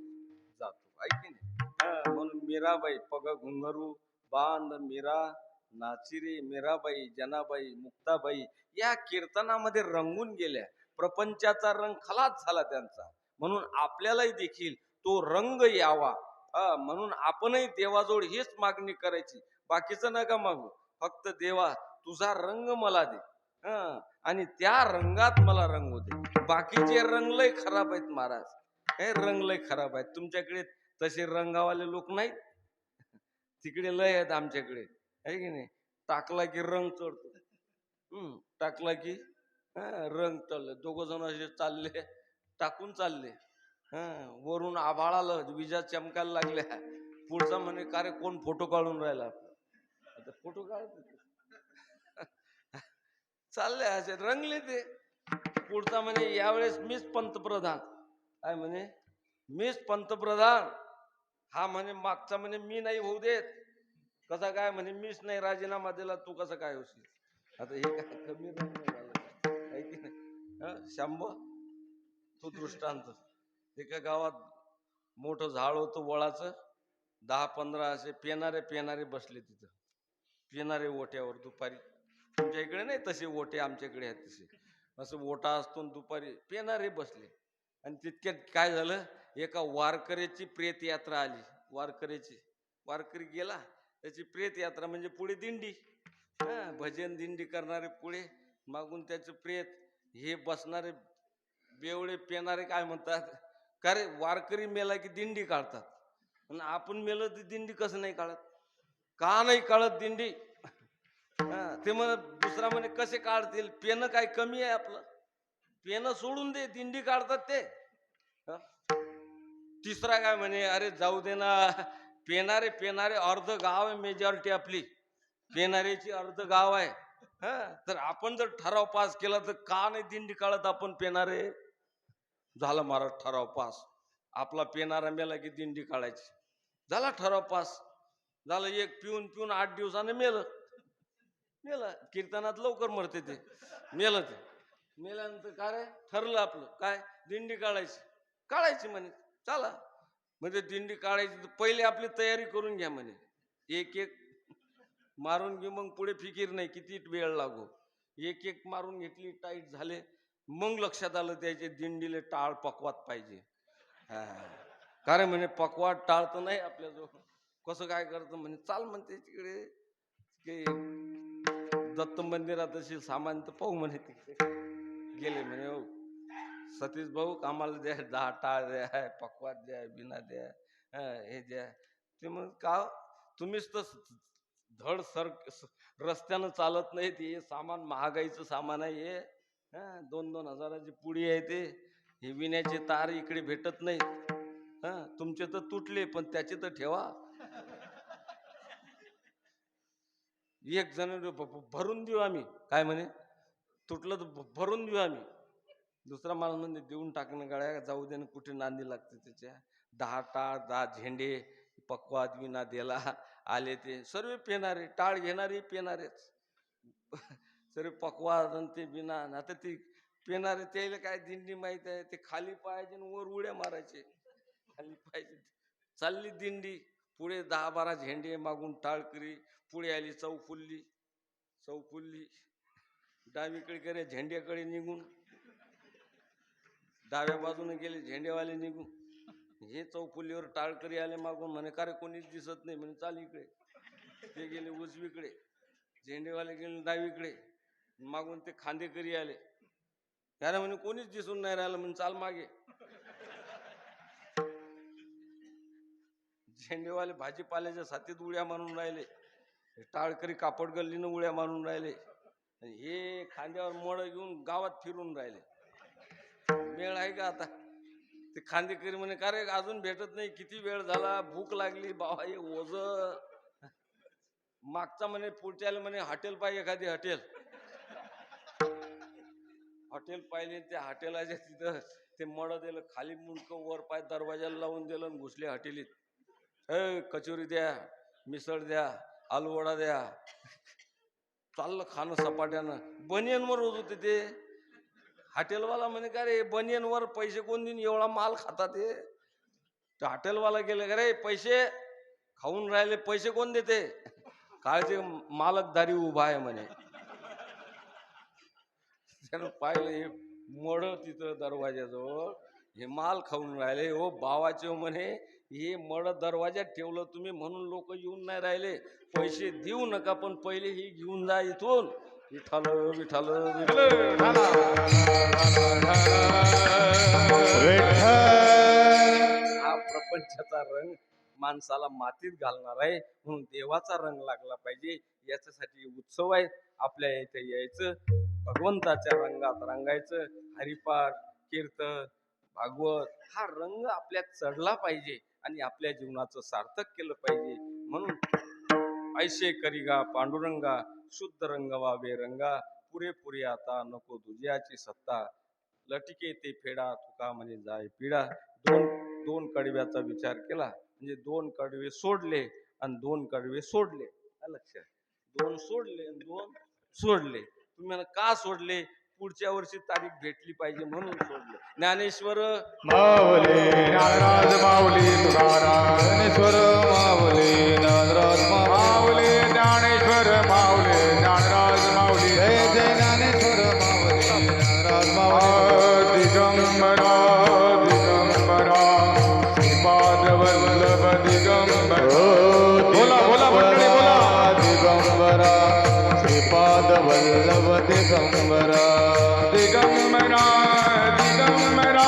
जातो ऐकी नाही म्हणून मीराबाई पग घुंगरू बांध मीरा नाचिरे मीराबाई जनाबाई मुक्ताबाई या कीर्तनामध्ये रंगून गेल्या प्रपंचाचा रंग खलास झाला त्यांचा म्हणून आपल्यालाही देखील तो रंग यावा म्हणून आपणही देवाजवळ हीच मागणी करायची बाकीचं नका मागू फक्त देवा तुझा रंग मला दे आणि त्या रंगात मला रंगू दे बाकीचे रंग लय खराब आहेत महाराज हे रंग लय खराब आहेत तुमच्याकडे तसे रंगावाले लोक नाहीत तिकडे लय आहेत आमच्याकडे आहे की नाही टाकला की रंग चढतो टाकला की रंग चढले दोघ जण असे चालले टाकून चालले वरून आभाळाला विजा चमकायला लागल्या पुढचा म्हणे का रे कोण फोटो काढून राहिला आता फोटो काढत चालले असे रंगले ते पुढचा म्हणे यावेळेस मीच पंतप्रधान काय म्हणे मीच पंतप्रधान हा म्हणे मागचा म्हणे मी नाही होऊ देत कसा काय म्हणे मीच नाही राजीनामा दिला तू कसं काय होशील आता हे काय कमी रंग झालं आहे की नाही शांब तो दृष्टांत एका गावात मोठं झाड होतं वळाचं 10-15 असे पेनारे बसले तिथं पेनारे ओट्यावर दुपारी तुमच्या इकडे नाही तसे ओटे आमच्याकडे आहेत तसे असं ओटा असतो दुपारी पेनारे बसले आणि तितक्यात काय झालं एका वारकऱ्याची प्रेत यात्रा आली वारकरी गेला त्याची प्रेत यात्रा म्हणजे पुढे दिंडी भजन दिंडी करणारे पुढे मागून त्याचं प्रेत हे बसणारे बेवळे पेनारे काय म्हणतात का रे वारकरी मेला की दिंडी काढतात आणि आपण मेलं तर दिंडी कसं नाही काढत का नाही काढत दिंडी ते दुसरा म्हणे कसे काढतील पेन काय कमी आहे आपलं पेन सोडून दे दिंडी काढतात ते तिसरा काय म्हणे अरे जाऊ दे ना पेनारे अर्ध गाव आहे मेजॉरिटी आपली पेनारेची अर्ध गाव आहे तर आपण जर ठराव पास केला तर का नाही दिंडी काढत आपण पेनारे झाला महाराज ठराव पास आपला पेनारा मेला की दिंडी काढायची झाला ठराव पास झालं एक पिऊन 8 दिवसाने मेलं कीर्तनात लवकर मरते ते मेल्यानंतर काय ठरलं आपलं काय दिंडी काढायची म्हणे चला म्हणजे दिंडी काढायची तर पहिले आपली तयारी करून घ्या म्हणे एक मारून घेऊ मग पुढे फिकीर नाही किती वेळ लागो एक मारून घेतली टाईट झाले मग लक्षात आलं त्याचे दिंडीले टाळ पकवात पाहिजे कारण म्हणे पकवात टाळ तर नाही आपल्याजवळ कसं काय करतं म्हणे चाल म्हणते तिकडे दत्त मंदिरात अशी सामान तर पाहू म्हणे तिकडे गेले म्हणे हो सतीश भाऊ कामाला द्या 10 टाळ द्या पकवात द्या बिना द्या हे द्या ते मग का तुम्हीच तर धड सर रस्त्यानं चालत नाही हे सामान महागाईचं सामान आहे हे हा 2-2 हजाराची पुडी आहे ते. हे विण्याचे तार इकडे भेटत नाही. हा तुमचे तर तुटले पण त्याचे तर ठेवा. एक जण भरून देऊ आम्ही, काय म्हणे, तुटलं तर भरून देऊ आम्ही. दुसरा माणूस म्हणजे देऊन टाकणं गाड्या, जाऊ दे ना, कुठे नांदी लागते त्याच्या. 10 टाळ 10 झेंडे, पक्वाद विना दिला आले ते सर्व पेणारे, टाळ घेणारे पेणारेच. सर्व पक्वाद आणि ते बिना. आता ते पेणारे त्याला काय दिंडी माहित आहे, ते खाली पाहायचे आणि वर उड्या मारायचे. खाली पाहिजे चालली दिंडी, पुढे 10-12 झेंडे, मागून टाळकरी, पुढे आली चौफुल्ली. चौफुल्ली डावीकडे करे, झेंड्याकडे निघून डाव्या बाजूने गेले झेंडेवाले निघून. हे चौफुल्लीवर टाळकरी आले मागून, म्हणे का रे कोणीच दिसत नाही, म्हणे चाल इकडे. ते गेले उजवीकडे, झेंडेवाले गेले डावीकडे, मागून ते खांदेकरी आले. त्याला म्हणे कोणीच दिसून नाही राहिलं, म्हणे चाल मागे. झेंडेवाले भाजीपाल्याच्या साथीत उड्या मारून राहिले, टाळकरी कापड गल्लीनं उड्या मारून राहिले, हे खांद्यावर मळ घेऊन गावात फिरून राहिले. वेळ आहे का आता? ते खांदेकरी म्हणे का रे अजून भेटत नाही, किती वेळ झाला, भूक लागली बाबा, हे ओझ. मागचा म्हणे पुढच्याला म्हणे हॉटेल पाहिजे, एखादी हॉटेल. हॉटेल पाहिले, त्या हॉटेलाच्या तिथं ते मळ दिलं, खाली मुंडक वर पाय दरवाजाला लावून दिलं आणि घुसले हॉटेलीत. कचोरी द्या, मिसळ द्या, आलूवडा द्या. चाललं खाणं सपाट्यानं. बनियनवर रोज होते ते. हॉटेलवाला म्हणे का रे बनियनवर पैसे कोण देईन, एवढा माल खातात हे. तर हॉटेलवाला गेले का रे पैसे खाऊन राहिले, पैसे कोण देते? काळचे मालकदारी उभा आहे म्हणे. त्यानं पाहिलं हे मड तिथं दरवाजाजवळ, हे माल खाऊन राहिले. हो भावाचे म्हणे, हे मड दरवाज्यात ठेवलं तुम्ही म्हणून लोक येऊन नाही राहिले. पैसे देऊ नका, पण पहिले ही घेऊन जा इथून. विठाल विठाल हा प्रपंचाचा रंग माणसाला मातीत घालणार आहे, म्हणून देवाचा रंग लागला पाहिजे. याच्यासाठी उत्सव आहे. आपल्या इथे यायचं, भगवंताच्या रंगात रंगायचं. हरिपाठ, कीर्तन, भागवत हा रंग आपल्यात चढला पाहिजे आणि आपल्या जीवनाचं सार्थक केलं पाहिजे. म्हणून ऐसे करिगा पांडुरंगा, शुद्ध रंग वावे रंगा, पुरेपुरी आता नको तुझ्याची सत्ता. लटके ते फेडा तुका म्हणे जाय पिढा. दोन कडव्याचा विचार केला म्हणजे 2 कडवे सोडले आणि 2 कडवे सोडले. लक्षात, 2 सोडले आणि 2 सोडले. तुम्ही का सोडले? पुढच्या वर्षी तारीख भेटली पाहिजे म्हणून सोडले. ज्ञानेश्वर माऊली ज्ञानराज माऊली तुकाराम. ज्ञानेश्वर माऊली ज्ञानराज माऊली ज्ञानेश्वर माऊली ज्ञानराज माऊली. जय जय ज्ञानेश्वर माऊली ज्ञानराज माऊली. दिगंबरा दिगंबरा श्रीपाद वल्लभ दिगंबरा. बोला बोला मंडळी बोला. दिगंबरा श्रीपाद वल्लभ दिगंबरा. दिगंबरा दिगंबरा